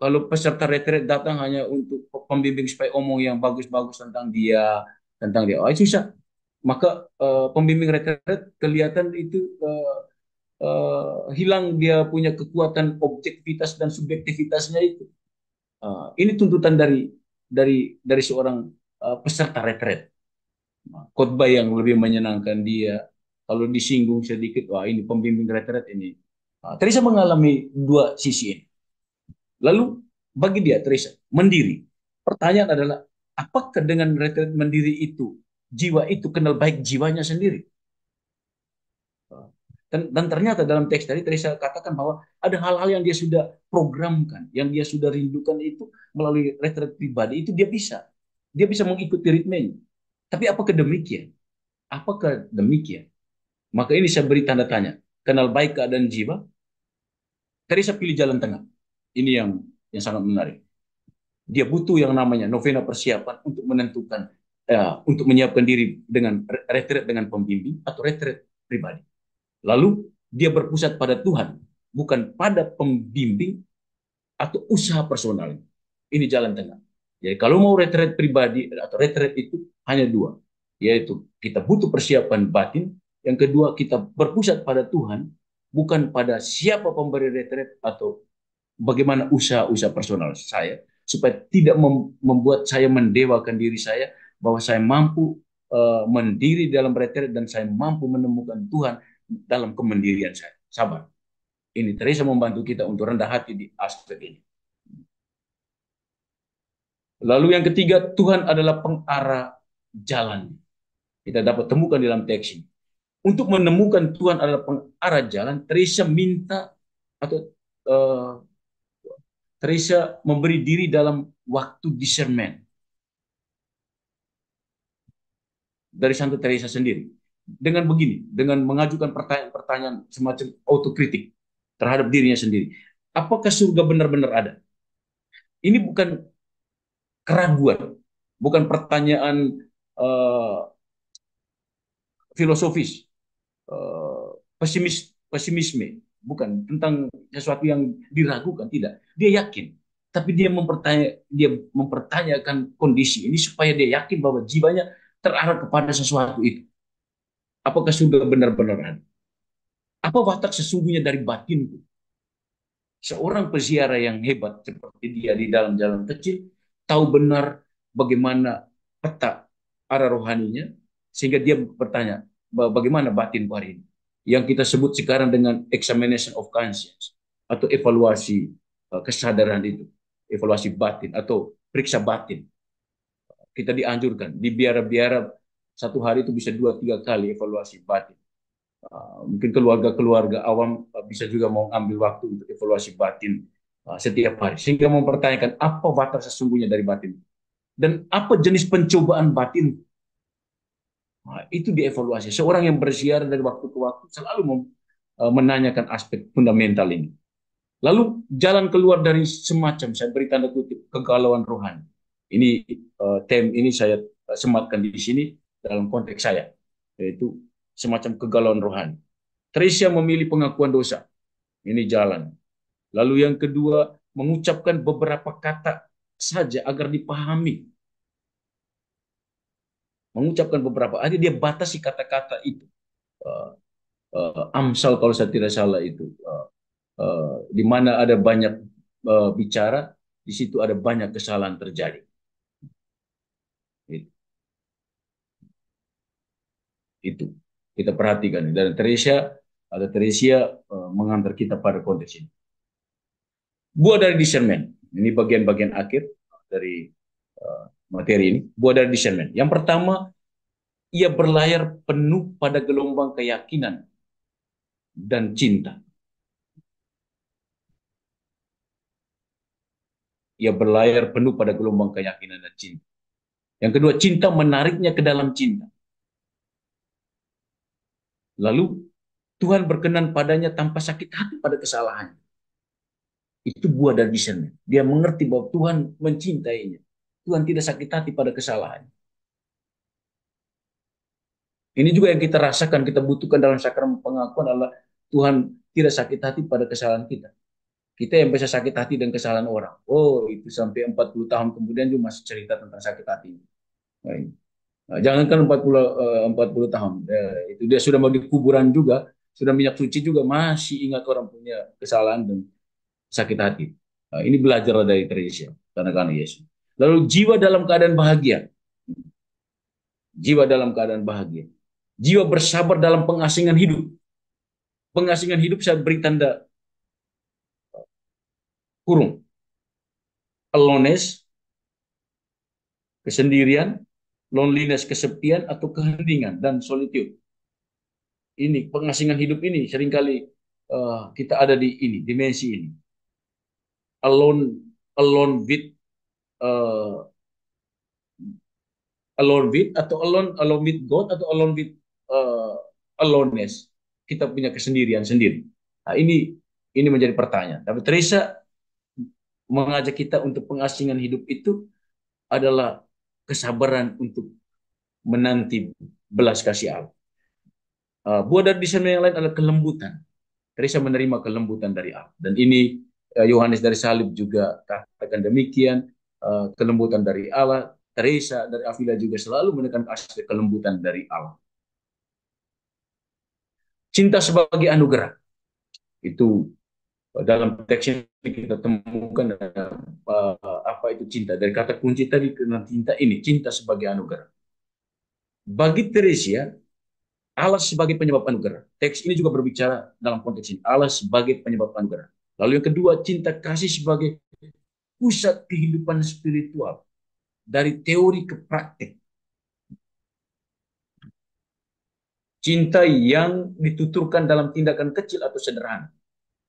kalau peserta retret datang hanya untuk pembimbing supaya omong yang bagus-bagus tentang dia, oh susah. Maka pembimbing retret kelihatan itu hilang dia punya kekuatan objektivitas dan subjektivitasnya itu. Ini tuntutan dari seorang peserta retret. Khotbah yang lebih menyenangkan dia. Kalau disinggung sedikit, wah ini pembimbing retret ini. Teresa mengalami dua sisi ini. Lalu bagi dia Teresa mendiri. Pertanyaan adalah apakah dengan retret mendiri itu jiwa itu kenal baik jiwanya sendiri? Dan ternyata dalam teks tadi Teresa katakan bahwa ada hal-hal yang dia sudah programkan, yang dia sudah rindukan itu melalui retret pribadi itu dia bisa. Dia bisa mengikuti ritmenya. Tapi apakah demikian? Apakah demikian? Maka ini saya beri tanda tanya. Kenal baik keadaan jiwa, Teresa pilih jalan tengah. Ini yang sangat menarik. Dia butuh yang namanya novena persiapan untuk menentukan, untuk menyiapkan diri dengan retret dengan pembimbing atau retret pribadi. Lalu dia berpusat pada Tuhan, bukan pada pembimbing atau usaha personal. Ini jalan tengah. Jadi kalau mau retret pribadi atau retret itu hanya dua, yaitu kita butuh persiapan batin, yang kedua kita berpusat pada Tuhan, bukan pada siapa pemberi retret atau bagaimana usaha-usaha personal saya, supaya tidak membuat saya mendewakan diri saya, bahwa saya mampu mendiri dalam retret dan saya mampu menemukan Tuhan dalam kemandirian saya. Sabar. Ini Teresa membantu kita untuk rendah hati di aspek ini. Lalu yang ketiga, Tuhan adalah pengarah jalan. Kita dapat temukan dalam teks ini. Untuk menemukan Tuhan adalah pengarah jalan, Teresa minta atau Teresa memberi diri dalam waktu discernment dari Santa Teresa sendiri. Dengan begini, dengan mengajukan pertanyaan-pertanyaan semacam autokritik terhadap dirinya sendiri. Apakah surga benar-benar ada? Ini bukan keraguan, bukan pertanyaan uh, filosofis, pesimisme, bukan tentang sesuatu yang diragukan, tidak. Dia yakin, tapi dia mempertanyakan kondisi ini supaya dia yakin bahwa jiwanya terarah kepada sesuatu itu. Apakah sudah benar-benar ada? Apa watak sesungguhnya dari batinku? Seorang peziarah yang hebat seperti dia di dalam jalan kecil tahu benar bagaimana peta arah rohaninya, sehingga dia bertanya, bagaimana batinku hari ini? Yang kita sebut sekarang dengan examination of conscience atau evaluasi kesadaran itu, evaluasi batin atau periksa batin. Kita dianjurkan di biara-biara satu hari itu bisa 2-3 kali evaluasi batin. Mungkin keluarga-keluarga awam bisa juga mau ambil waktu untuk evaluasi batin setiap hari, sehingga mempertanyakan apa batas sesungguhnya dari batin dan apa jenis pencobaan batin. Itu dievaluasi. Seorang yang berziarah dari waktu ke waktu selalu menanyakan aspek fundamental ini. Lalu jalan keluar dari semacam, saya beri tanda kutip, kegalauan rohani. Ini ini saya sematkan di sini dalam konteks saya, yaitu semacam kegalauan rohani. Tresia memilih pengakuan dosa. Ini jalan. Lalu yang kedua, mengucapkan beberapa kata saja agar dipahami. Mengucapkan beberapa, ada dia batasi kata-kata itu. Uh, Amsal kalau saya tidak salah itu. Di mana ada banyak bicara, di situ ada banyak kesalahan terjadi. Itu kita perhatikan. Dan Teresia mengantar kita pada konteks ini. Buah dari discernment. Ini bagian-bagian akhir dari materi ini. Buah dari discernment. Yang pertama, ia berlayar penuh pada gelombang keyakinan dan cinta. Ia berlayar penuh pada gelombang keyakinan dan cinta. Yang kedua, cinta menariknya ke dalam cinta. Lalu Tuhan berkenan padanya tanpa sakit hati pada kesalahannya. Itu buah dari discernment. Dia mengerti bahwa Tuhan mencintainya. Tuhan tidak sakit hati pada kesalahannya. Ini juga yang kita rasakan, kita butuhkan dalam sakramen pengakuan adalah Tuhan tidak sakit hati pada kesalahan kita. Kita yang bisa sakit hati dan kesalahan orang. Oh, itu sampai 40 tahun kemudian juga masih cerita tentang sakit hati. Nah, jangankan 40 tahun. Itu dia sudah mau di kuburan juga, sudah minyak suci juga masih ingat orang punya kesalahan dan sakit hati. Nah, ini belajar dari Tresia, karena Yesus. Lalu jiwa dalam keadaan bahagia. Jiwa dalam keadaan bahagia. Jiwa bersabar dalam pengasingan hidup. Pengasingan hidup saya beri tanda kurung. Aloneness, kesendirian, loneliness, kesepian, atau keheningan, dan solitude. Ini pengasingan hidup ini seringkali kita ada di ini, dimensi ini. Alone, alone with, uh, alone with, atau alone with God, atau alone with aloneness. Kita punya kesendirian sendiri. Nah, ini menjadi pertanyaan. Tapi Teresa mengajak kita untuk pengasingan hidup itu adalah kesabaran untuk menanti belas kasih Allah. Buah dari discernment yang lain adalah kelembutan. Teresa menerima kelembutan dari Allah. Dan ini Yohanes dari Salib juga katakan demikian. Kelembutan dari Allah. Teresa dari Avila juga selalu menekan aspek kelembutan dari Allah. Cinta sebagai anugerah. Itu dalam teks ini kita temukan apa itu cinta. Dari kata kunci tadi, cinta ini, cinta sebagai anugerah. Bagi Teresia, Allah sebagai penyebab anugerah. Teks ini juga berbicara dalam konteks ini. Allah sebagai penyebab anugerah. Lalu yang kedua, cinta kasih sebagai pusat kehidupan spiritual. Dari teori ke praktik. Cinta yang dituturkan dalam tindakan kecil atau sederhana.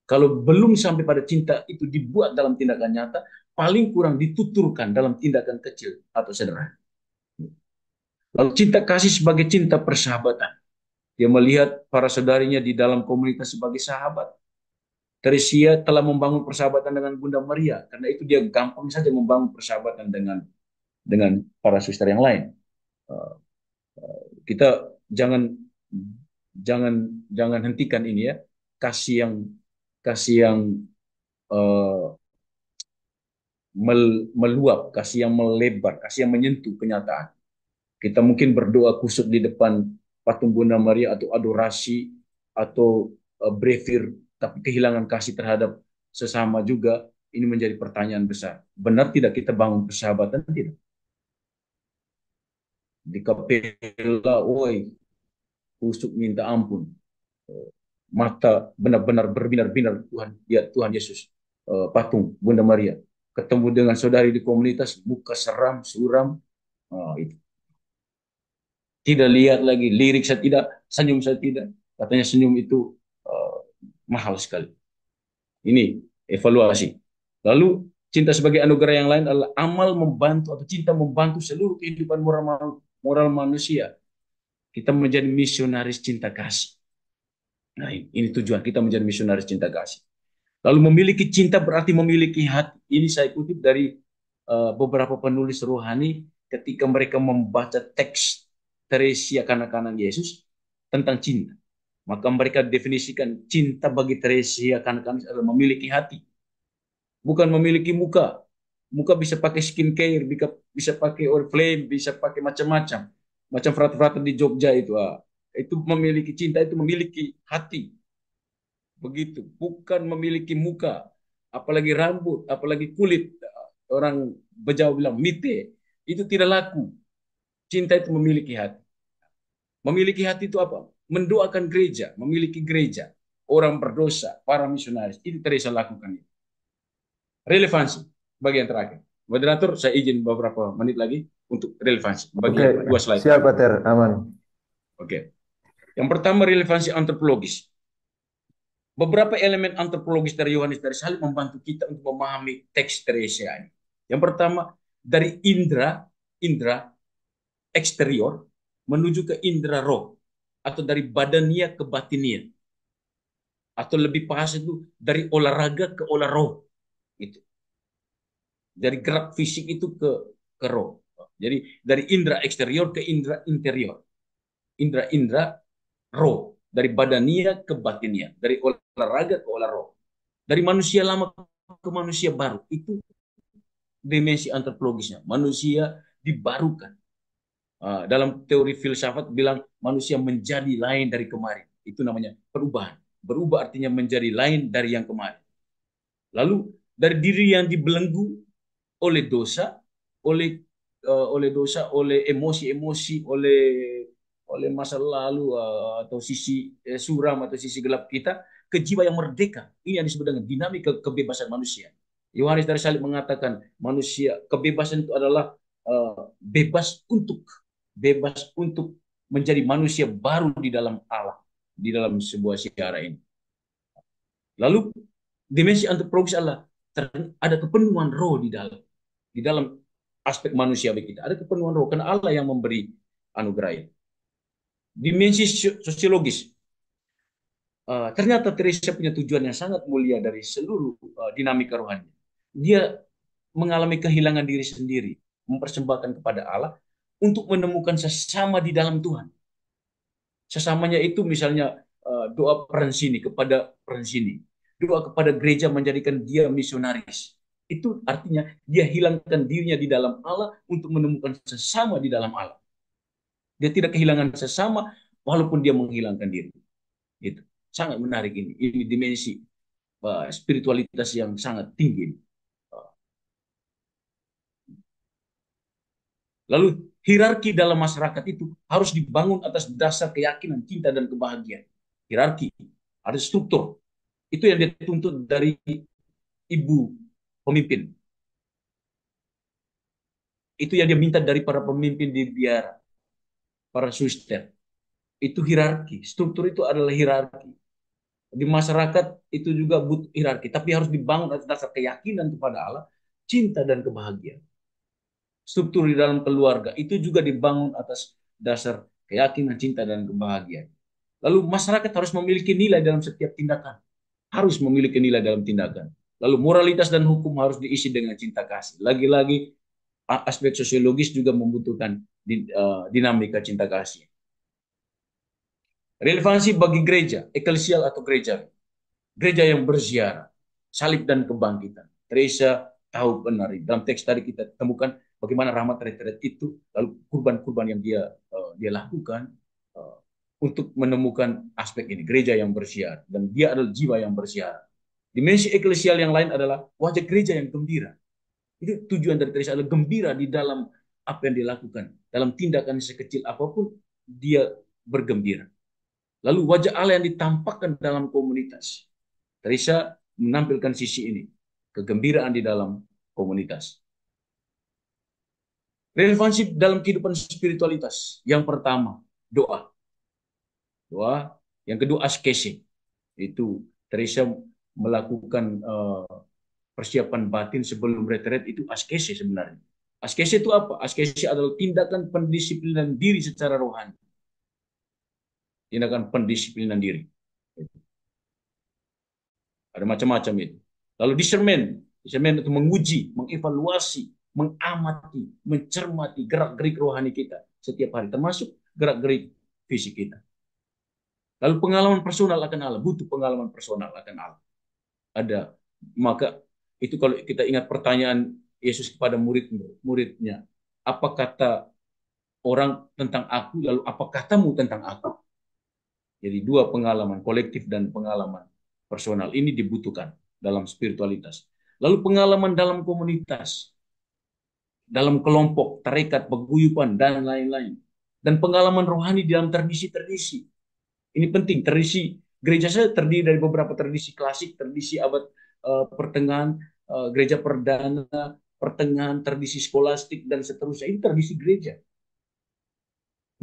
Kalau belum sampai pada cinta itu dibuat dalam tindakan nyata, paling kurang dituturkan dalam tindakan kecil atau sederhana. Lalu cinta kasih sebagai cinta persahabatan. Dia melihat para saudarinya di dalam komunitas sebagai sahabat. Teresia telah membangun persahabatan dengan Bunda Maria. Karena itu dia gampang saja membangun persahabatan dengan para suster yang lain. Kita jangan jangan jangan hentikan ini ya, kasih yang uh, meluap, kasih yang melebar, kasih yang menyentuh kenyataan. Kita mungkin berdoa kusut di depan patung Bunda Maria atau adorasi atau brevir, tapi kehilangan kasih terhadap sesama juga. Ini menjadi pertanyaan besar. Benar tidak kita bangun persahabatan? Tidak. Di kapela, woi, kusuk minta ampun. Mata benar-benar berbinar-binar Tuhan, ya Tuhan Yesus, patung Bunda Maria. Ketemu dengan saudari di komunitas, muka seram, suram, itu. Tidak lihat lagi, lirik saya tidak, senyum saya tidak. Katanya senyum itu mahal sekali. Ini evaluasi. Lalu cinta sebagai anugerah yang lain adalah amal membantu atau cinta membantu seluruh kehidupan moral manusia. Kita menjadi misionaris cinta kasih. Nah, ini tujuan kita menjadi misionaris cinta kasih. Lalu memiliki cinta berarti memiliki hati. Ini saya kutip dari beberapa penulis rohani ketika mereka membaca teks Teresia kanak-kanak Yesus tentang cinta. Maka mereka definisikan cinta bagi Teresia kanak-kanak adalah memiliki hati, bukan memiliki muka. Muka bisa pakai skincare, bisa pakai Oriflame, bisa pakai macam-macam. Macam frate-frate di Jogja itu. Itu memiliki cinta, itu memiliki hati. Begitu, bukan memiliki muka, apalagi rambut, apalagi kulit. Orang Bejawa bilang mite, itu tidak laku. Cinta itu memiliki hati. Memiliki hati itu apa? Mendoakan gereja, memiliki gereja, orang berdosa, para misionaris. Itu Teresa lakukan. Relevansi bagian terakhir. Moderator, saya izin beberapa menit lagi untuk relevansi. Oke, Bagian 2 slide siap lagi. Pater, aman. Oke. Yang pertama relevansi antropologis. Beberapa elemen antropologis dari Yohanes dari Salib membantu kita untuk memahami teks Teresia ini. Yang pertama, dari indra eksterior menuju ke indra roh, atau dari badania ke batinia, atau lebih pas itu dari olahraga ke olah roh, gitu. Dari gerak fisik itu ke roh. Jadi dari indra eksterior ke indra interior, indra roh, dari badania ke batinia, dari olahraga ke olah roh, dari manusia lama ke manusia baru. Itu dimensi antropologisnya. Manusia dibarukan. Dalam teori filsafat bilang manusia menjadi lain dari kemarin. Itu namanya perubahan. Berubah artinya menjadi lain dari yang kemarin. Lalu dari diri yang dibelenggu oleh dosa, oleh emosi-emosi, oleh masa lalu, atau sisi suram atau sisi gelap kita, ke jiwa yang merdeka. Ini yang disebut dengan dinamika kebebasan manusia. Yohanes dari Salib mengatakan manusia kebebasan itu adalah bebas untuk menjadi manusia baru di dalam Allah, di dalam sebuah siara ini. Lalu dimensi antropologis adalah ada kepenuhan roh di dalam aspek manusia kita. Ada kepenuhan roh karena Allah yang memberi anugerah ini. Dimensi sosiologis. Ternyata Teresa punya tujuan yang sangat mulia dari seluruh dinamika rohani. Dia mengalami kehilangan diri sendiri, mempersembahkan kepada Allah untuk menemukan sesama di dalam Tuhan. Sesamanya itu misalnya doa Peransini kepada Peransini, doa kepada gereja menjadikan dia misionaris. Itu artinya dia hilangkan dirinya di dalam Allah untuk menemukan sesama di dalam Allah. Dia tidak kehilangan sesama walaupun dia menghilangkan diri. Itu sangat menarik ini. Ini dimensi spiritualitas yang sangat tinggi. Lalu hierarki dalam masyarakat itu harus dibangun atas dasar keyakinan, cinta, dan kebahagiaan. Hierarki, ada struktur. Itu yang dituntut dari ibu pemimpin. Itu yang dia minta dari para pemimpin di biara, para suster. Itu hierarki. Struktur itu adalah hierarki. Di masyarakat itu juga butuh hierarki, tapi harus dibangun atas dasar keyakinan kepada Allah, cinta, dan kebahagiaan. Struktur di dalam keluarga itu juga dibangun atas dasar keyakinan, cinta, dan kebahagiaan. Lalu masyarakat harus memiliki nilai dalam setiap tindakan. Harus memiliki nilai dalam tindakan. Lalu moralitas dan hukum harus diisi dengan cinta kasih. Lagi-lagi aspek sosiologis juga membutuhkan dinamika cinta kasih. Relevansi bagi gereja, eklesial atau gereja. Gereja yang berziarah, salib dan kebangkitan. Teresa tahu benar. Dalam teks tadi kita temukan bagaimana rahmat retret itu, lalu kurban-kurban yang dia lakukan untuk menemukan aspek ini, gereja yang bersiar, dan dia adalah jiwa yang bersiar. Dimensi eklesial yang lain adalah wajah gereja yang gembira. Itu tujuan dari Teresa adalah gembira di dalam apa yang dia lakukan, dalam tindakan sekecil apapun dia bergembira. Lalu wajah Allah yang ditampakkan dalam komunitas. Teresa menampilkan sisi ini, kegembiraan di dalam komunitas. Relevansi dalam kehidupan spiritualitas. Yang pertama, doa. Doa. Yang kedua, askese. Itu Teresa melakukan persiapan batin sebelum retret itu askese sebenarnya. Askese itu apa? Askese adalah tindakan pendisiplinan diri secara rohani. Tindakan pendisiplinan diri. Ada macam-macam itu. Lalu discernment. Discernment itu menguji, mengevaluasi, mengamati, mencermati gerak-gerik rohani kita setiap hari. Termasuk gerak-gerik fisik kita. Lalu pengalaman personal akan Allah. Butuh pengalaman personal akan Allah. Ada. Maka itu kalau kita ingat pertanyaan Yesus kepada muridnya. Apa kata orang tentang aku, lalu apa katamu tentang aku? Jadi dua pengalaman kolektif dan pengalaman personal ini dibutuhkan dalam spiritualitas. Lalu pengalaman dalam komunitas, dalam kelompok, tarekat, paguyuban, dan lain-lain. Dan pengalaman rohani dalam tradisi-tradisi. Ini penting, tradisi gereja saya terdiri dari beberapa tradisi klasik, tradisi abad pertengahan, gereja perdana, pertengahan, tradisi skolastik, dan seterusnya. Ini tradisi gereja.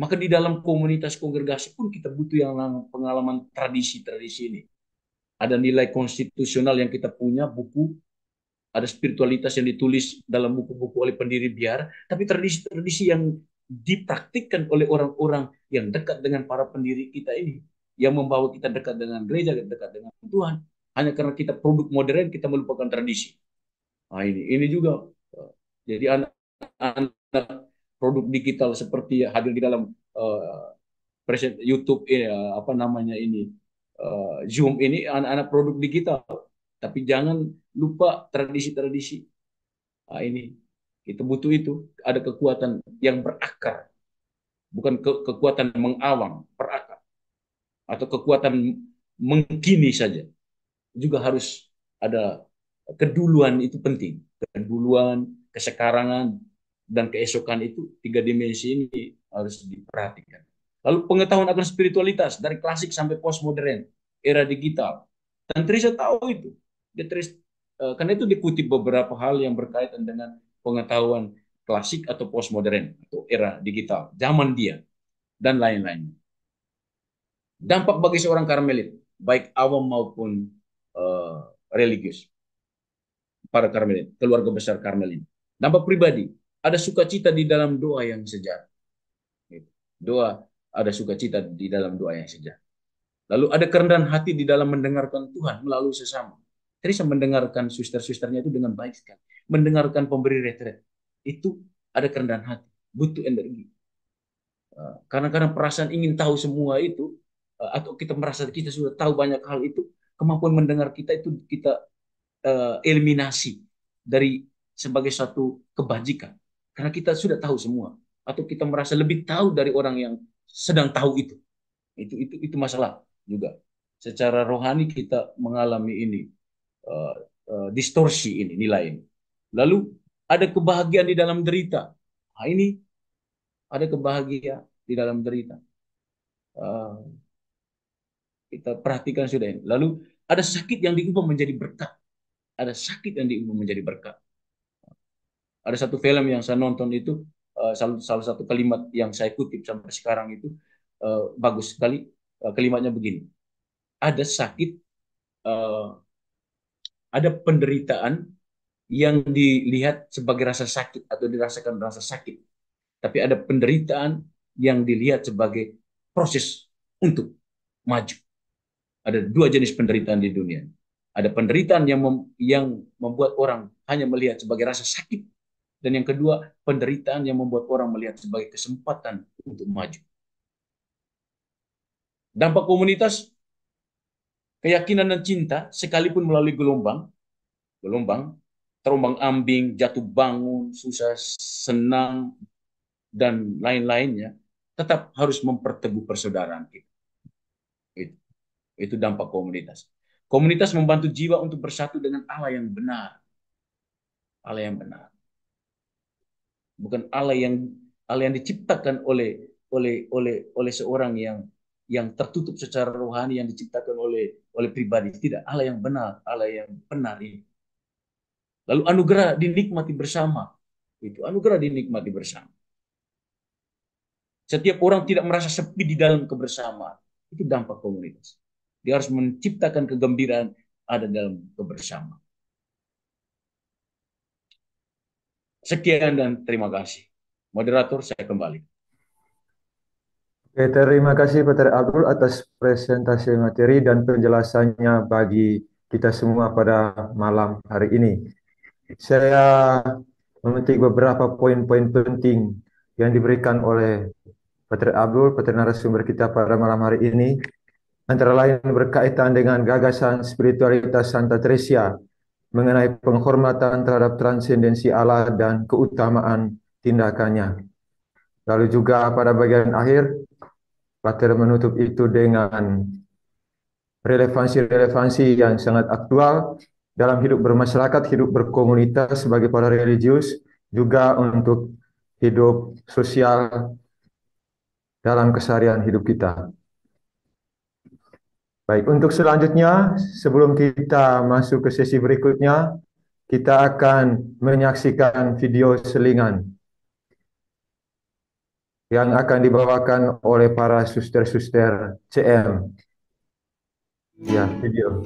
Maka di dalam komunitas kongregasi pun kita butuh yang pengalaman tradisi-tradisi ini. Ada nilai konstitusional yang kita punya, buku, ada spiritualitas yang ditulis dalam buku-buku oleh pendiri biara, tapi tradisi-tradisi yang dipraktikkan oleh orang-orang yang dekat dengan para pendiri kita ini, yang membawa kita dekat dengan gereja, dekat dengan Tuhan. Hanya karena kita produk modern, kita melupakan tradisi. Nah, ini juga. Jadi anak-anak produk digital seperti hadir di dalam YouTube ini, apa namanya ini, Zoom ini anak-anak produk digital. Tapi jangan lupa tradisi-tradisi. Nah, ini kita butuh itu. Ada kekuatan yang berakar, bukan kekuatan mengawang, berakar, atau kekuatan mengkini saja. Juga harus ada keduluan, itu penting. Keduluan, kesekarangan, dan keesokan itu tiga dimensi ini harus diperhatikan. Lalu pengetahuan akan spiritualitas dari klasik sampai postmodern, era digital. Dan Teresa tahu itu. Karena itu dikutip beberapa hal yang berkaitan dengan pengetahuan klasik atau postmodern atau era digital, zaman dia dan lain-lain. Dampak bagi seorang Karmelit, baik awam maupun religius, para Karmelit, keluarga besar Karmelit. Dampak pribadi, ada sukacita di dalam doa yang sejar. Doa, ada sukacita di dalam doa yang sejar. Lalu ada kerendahan hati di dalam mendengarkan Tuhan melalui sesama. Teresa mendengarkan suster-susternya itu dengan baik sekali. Mendengarkan pemberi retret. Itu ada kerendahan hati. Butuh energi. Karena perasaan ingin tahu semua itu, atau kita merasa kita sudah tahu banyak hal itu, kemampuan mendengar kita itu kita eliminasi dari sebagai satu kebajikan. Karena kita sudah tahu semua. Atau kita merasa lebih tahu dari orang yang sedang tahu itu. Itu masalah juga. Secara rohani kita mengalami ini, distorsi ini, nilai ini. Lalu ada kebahagiaan di dalam derita. Nah, ini ada kebahagiaan di dalam derita. Kita perhatikan sudah ini. Lalu ada sakit yang diubah menjadi berkat. Ada sakit yang diubah menjadi berkat. Ada satu film yang saya nonton itu, salah satu kalimat yang saya kutip sampai sekarang itu bagus sekali. Kalimatnya begini: ada sakit, ada penderitaan yang dilihat sebagai rasa sakit atau dirasakan rasa sakit, tapi ada penderitaan yang dilihat sebagai proses untuk maju. Ada dua jenis penderitaan di dunia. Ada penderitaan yang membuat orang hanya melihat sebagai rasa sakit, dan yang kedua, penderitaan yang membuat orang melihat sebagai kesempatan untuk maju. Dampak komunitas, keyakinan dan cinta, sekalipun melalui gelombang, terombang-ambing, jatuh bangun, susah, senang, dan lain-lainnya, tetap harus memperteguh persaudaraan kita. Itu dampak komunitas. Komunitas membantu jiwa untuk bersatu dengan Allah yang benar. Allah yang benar. Bukan Allah yang diciptakan oleh seorang yang tertutup secara rohani, yang diciptakan oleh pribadi. Tidak, Allah yang benar, Allah yang benar ini. Lalu anugerah dinikmati bersama. Itu anugerah dinikmati bersama. Setiap orang tidak merasa sepi di dalam kebersamaan. Itu dampak komunitas. Dia harus menciptakan kegembiraan ada dalam kebersamaan. Sekian dan terima kasih. Moderator, saya kembali. Oke, terima kasih Pak Abdul atas presentasi materi dan penjelasannya bagi kita semua pada malam hari ini. Saya memetik beberapa poin-poin penting yang diberikan oleh Pak Abdul, Pak narasumber kita pada malam hari ini, antara lain berkaitan dengan gagasan spiritualitas Santa Teresia mengenai penghormatan terhadap transendensi Allah dan keutamaan tindakannya. Lalu juga pada bagian akhir, Pater menutup itu dengan relevansi-relevansi yang sangat aktual dalam hidup bermasyarakat, hidup berkomunitas sebagai para religius, juga untuk hidup sosial dalam keseharian hidup kita. Baik, untuk selanjutnya, sebelum kita masuk ke sesi berikutnya, kita akan menyaksikan video selingan yang akan dibawakan oleh para suster-suster CM. Ya, video.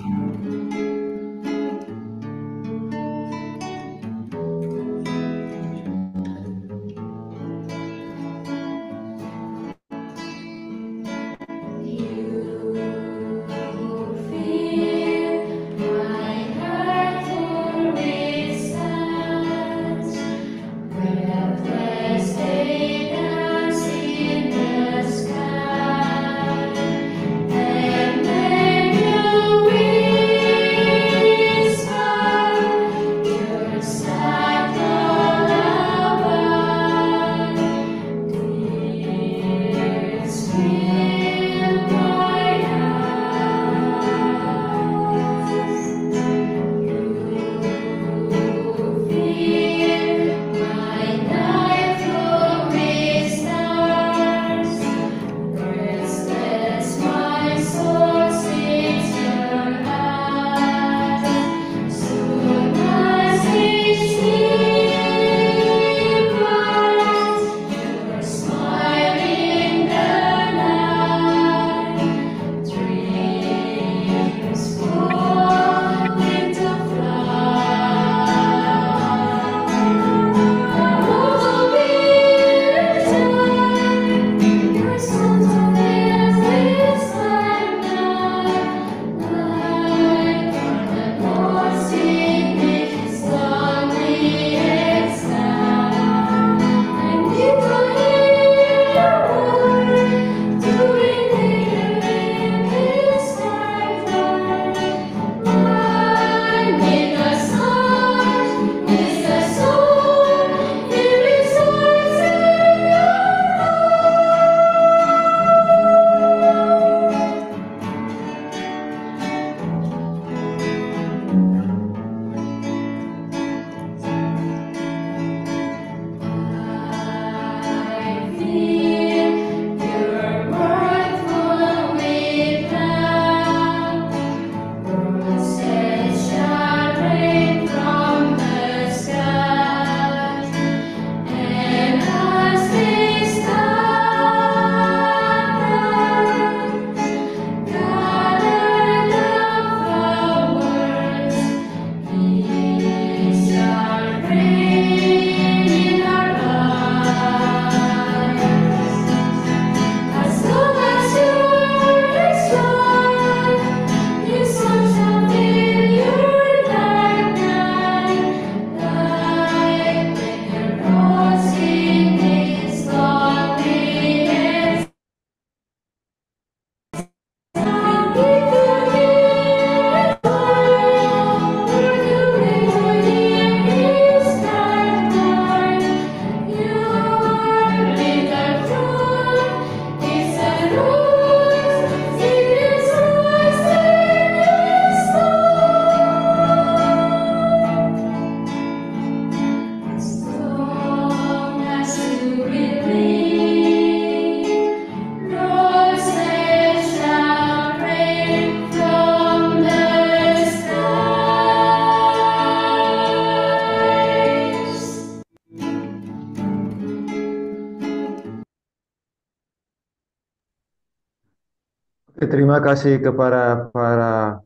Terima kasih kepada para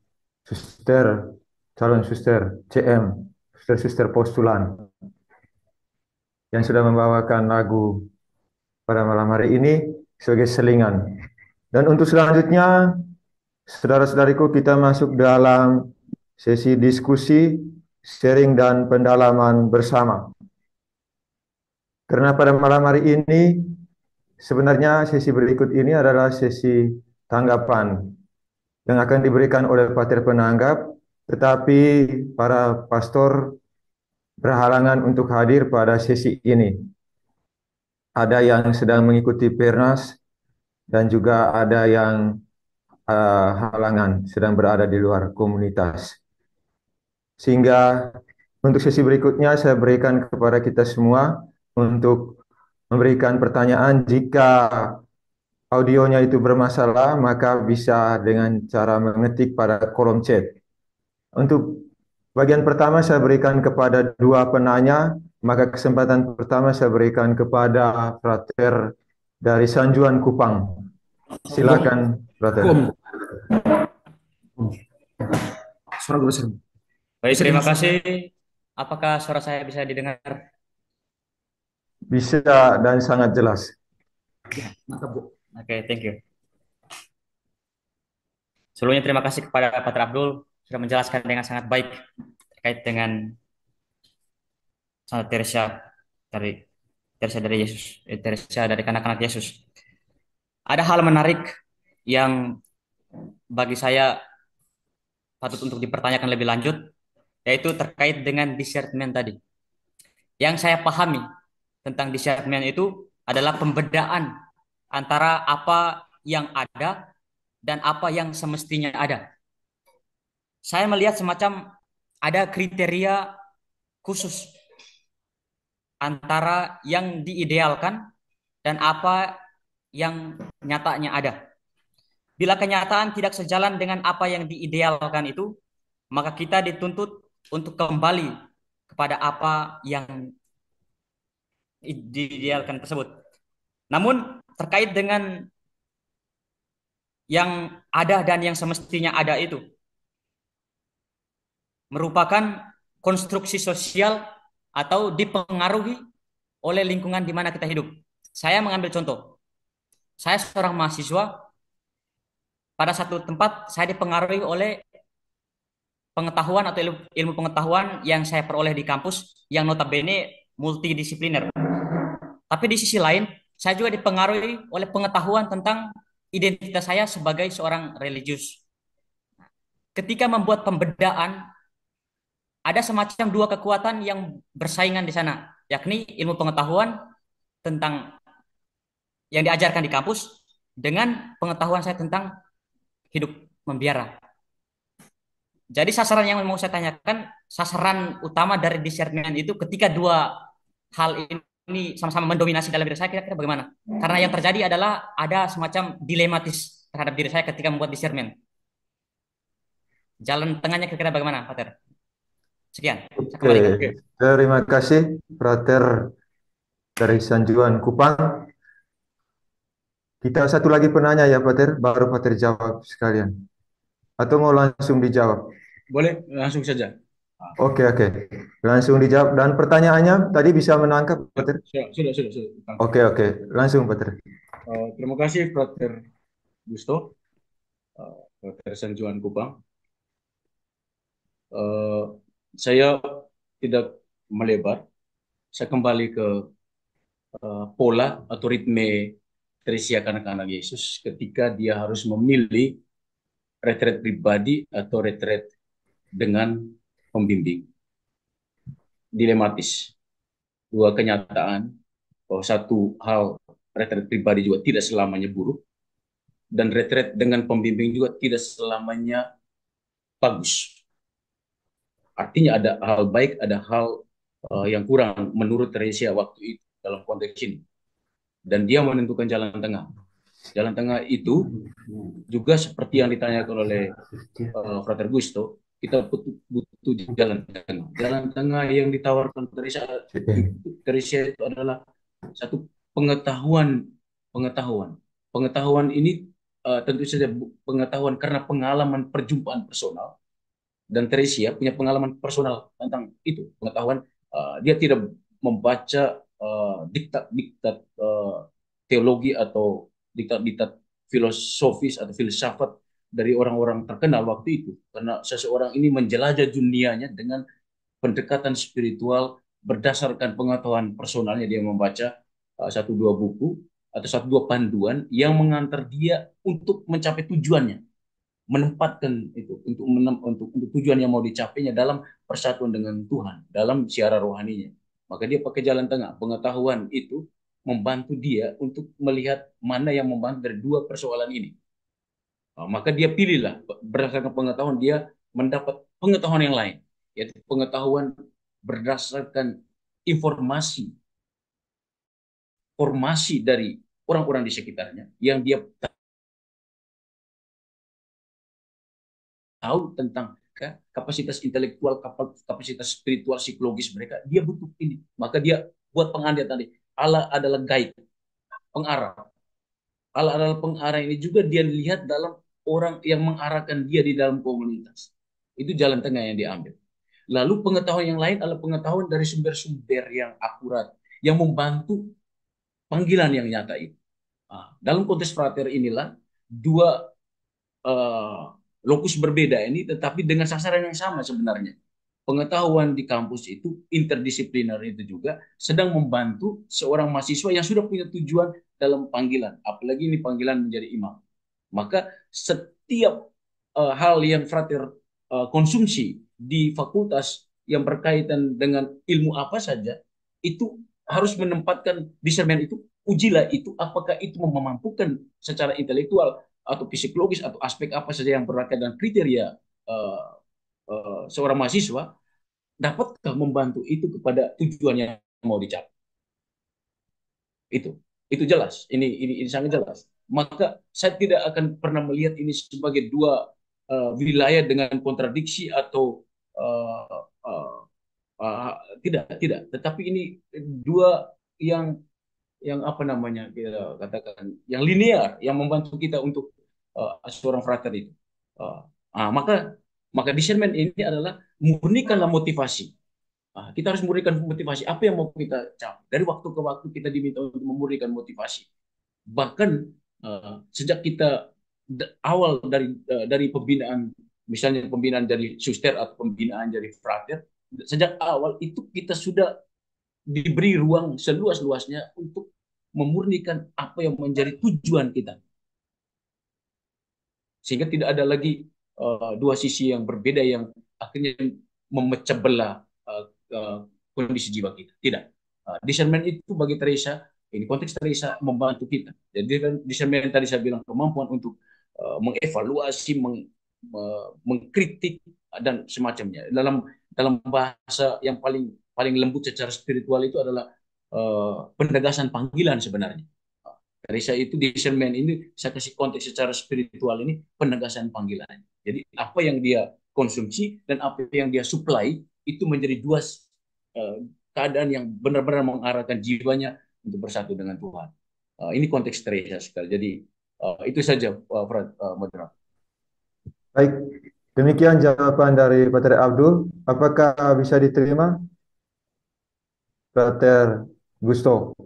suster, calon suster CM, suster-suster postulan. yang sudah membawakan lagu pada malam hari ini sebagai selingan. Dan untuk selanjutnya, saudara-saudariku, kita masuk dalam sesi diskusi, sharing, dan pendalaman bersama. Karena pada malam hari ini, sebenarnya sesi berikut ini adalah sesi tanggapan yang akan diberikan oleh pater penanggap, tetapi para pastor berhalangan untuk hadir pada sesi ini. Ada yang sedang mengikuti Pernas dan juga ada yang halangan sedang berada di luar komunitas. Sehingga untuk sesi berikutnya saya berikan kepada kita semua untuk memberikan pertanyaan. Jika audionya itu bermasalah, maka bisa dengan cara mengetik pada kolom chat. Untuk bagian pertama saya berikan kepada dua penanya, maka kesempatan pertama saya berikan kepada Frater dari Sanjuan Kupang. Silakan, Frater. Suara gue besar. Baik, terima kasih. Apakah suara saya bisa didengar? Bisa dan sangat jelas. Mantap, Bu. Oke, thank you. Sebelumnya terima kasih kepada Pater Abdul sudah menjelaskan dengan sangat baik terkait dengan Santa Teresa dari Yesus, Teresa dari kanak-kanak Yesus. Ada hal menarik yang bagi saya patut untuk dipertanyakan lebih lanjut, yaitu terkait dengan discernment tadi. Yang saya pahami tentang discernment itu adalah pembedaan antara apa yang ada dan apa yang semestinya ada. Saya melihat semacam ada kriteria khusus antara yang diidealkan dan apa yang nyatanya ada. Bila kenyataan tidak sejalan dengan apa yang diidealkan itu, maka kita dituntut untuk kembali kepada apa yang diidealkan tersebut. Namun terkait dengan yang ada dan yang semestinya ada itu merupakan konstruksi sosial atau dipengaruhi oleh lingkungan di mana kita hidup. Saya mengambil contoh. Saya seorang mahasiswa, pada satu tempat saya dipengaruhi oleh pengetahuan atau ilmu pengetahuan yang saya peroleh di kampus yang notabene multidisipliner. Tapi di sisi lain, saya juga dipengaruhi oleh pengetahuan tentang identitas saya sebagai seorang religius. Ketika membuat pembedaan, ada semacam dua kekuatan yang bersaingan di sana, yakni ilmu pengetahuan tentang yang diajarkan di kampus dengan pengetahuan saya tentang hidup membiara. Jadi sasaran yang mau saya tanyakan, sasaran utama dari discernment itu ketika dua hal ini sama-sama mendominasi dalam diri saya, kira-kira bagaimana? Karena yang terjadi adalah ada semacam dilematis terhadap diri saya ketika membuat discernment. Jalan tengahnya kira-kira bagaimana, Pater? Sekian, saya kembalikan. Terima kasih, Frater dari Sanjuan Kupang. Kita satu lagi penanya ya, Pater, baru Pater jawab sekalian. Atau mau langsung dijawab? Boleh, langsung saja. Oke. Langsung dijawab. Dan pertanyaannya tadi bisa menangkap, Pater? Sudah. Oke. Langsung, Pater. Terima kasih, Frater Gusto, Frater Sanjuan Kupang. Saya tidak melebar. Saya kembali ke pola atau ritme Teresia kanak-kanak Yesus ketika dia harus memilih retret pribadi atau retret dengan pembimbing. Dilematis. Dua kenyataan bahwa satu hal retret pribadi juga tidak selamanya buruk dan retret dengan pembimbing juga tidak selamanya bagus. Artinya ada hal baik, ada hal yang kurang menurut Teresia waktu itu dalam konteks ini. Dan dia menentukan jalan tengah. Jalan tengah itu juga seperti yang ditanyakan oleh Frater Gusto, kita butuh jalan tengah. Jalan tengah yang ditawarkan Teresia itu adalah satu pengetahuan. Pengetahuan ini tentu saja pengetahuan karena pengalaman perjumpaan personal. Dan Teresia punya pengalaman personal tentang itu, pengetahuan. Dia tidak membaca diktat-diktat teologi atau diktat-diktat filosofis atau filsafat dari orang-orang terkenal waktu itu. Karena seseorang ini menjelajah dunianya dengan pendekatan spiritual berdasarkan pengetahuan personalnya. Dia membaca satu dua buku atau satu dua panduan yang mengantar dia untuk mencapai tujuannya, menempatkan itu untuk tujuan yang mau dicapainya dalam persatuan dengan Tuhan, dalam siara rohaninya. Maka dia pakai jalan tengah. Pengetahuan itu membantu dia untuk melihat mana yang membantu dari dua persoalan ini. Maka dia pilihlah berdasarkan pengetahuan, dia mendapat pengetahuan yang lain, yaitu pengetahuan berdasarkan informasi, formasi dari orang-orang di sekitarnya yang dia tahu tentang kapasitas intelektual, kapasitas spiritual, psikologis mereka. Dia butuh ini. Maka dia buat pengantar tadi. Allah adalah guide, pengarah. Allah adalah pengarah ini juga dia lihat dalam orang yang mengarahkan dia di dalam komunitas. Itu jalan tengah yang diambil. Lalu pengetahuan yang lain adalah pengetahuan dari sumber-sumber yang akurat, yang membantu panggilan yang nyata itu. Dalam konteks frater inilah dua lokus berbeda ini, tetapi dengan sasaran yang sama sebenarnya. Pengetahuan di kampus itu interdisipliner itu juga sedang membantu seorang mahasiswa yang sudah punya tujuan dalam panggilan, apalagi ini panggilan menjadi imam. Maka setiap hal yang frater konsumsi di fakultas yang berkaitan dengan ilmu apa saja, itu harus menempatkan discernment itu, ujilah itu apakah itu memampukan secara intelektual atau psikologis atau aspek apa saja yang berkaitan dengan kriteria seorang mahasiswa, dapatkah membantu itu kepada tujuan yang mau dicapai. Itu jelas, ini sangat jelas. Maka saya tidak akan pernah melihat ini sebagai dua wilayah dengan kontradiksi atau tidak, tetapi ini dua yang apa namanya kita katakan yang linear, yang membantu kita untuk seorang frater itu. Maka discernment ini adalah murnikanlah motivasi. Kita harus murnikan motivasi. Apa yang mau kita capai? Dari waktu ke waktu kita diminta untuk memurnikan motivasi. Bahkan sejak kita awal dari pembinaan, misalnya pembinaan dari suster atau pembinaan dari frater, sejak awal itu kita sudah diberi ruang seluas-luasnya untuk memurnikan apa yang menjadi tujuan kita. Sehingga tidak ada lagi dua sisi yang berbeda yang akhirnya memecah belah kondisi jiwa kita. Tidak. Discernment itu bagi Teresa, ini konteks Teresa membantu kita. Jadi discernment tadi saya bilang kemampuan untuk mengevaluasi, mengkritik dan semacamnya. Dalam bahasa yang paling lembut secara spiritual itu adalah penegasan panggilan sebenarnya. Teresa itu discernment ini saya kasih konteks secara spiritual ini penegasan panggilan. Jadi apa yang dia konsumsi dan apa yang dia supply itu menjadi dua keadaan yang benar-benar mengarahkan jiwanya untuk bersatu dengan Tuhan. Ini konteks Teresa sekali. Jadi itu saja, moderator. Baik, demikian jawaban dari Pater Abdul. Apakah bisa diterima, Pater Gusto?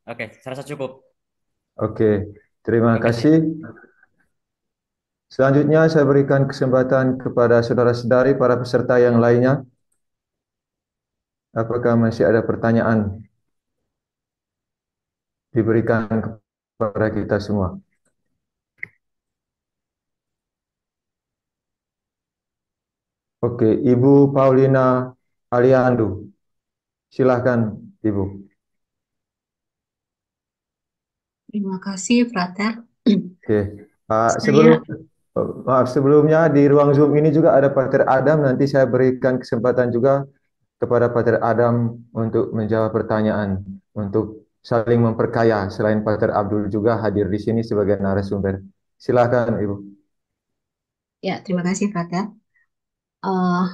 Oke, saya rasa cukup. Oke, terima Terima kasih. kasih. Selanjutnya saya berikan kesempatan kepada saudara-saudari para peserta yang lainnya. Apakah masih ada pertanyaan diberikan kepada kita semua? Oke, Ibu Paulina Aliandu. Silahkan, Ibu. Terima kasih, Frater. Oke, Saya sebelumnya di ruang Zoom ini juga ada Pater Adam. Nanti saya berikan kesempatan juga kepada Pater Adam untuk menjawab pertanyaan, untuk saling memperkaya. Selain Pater Abdul juga hadir di sini sebagai narasumber. Silahkan, Ibu. ya, terima kasih, Frater. Eh,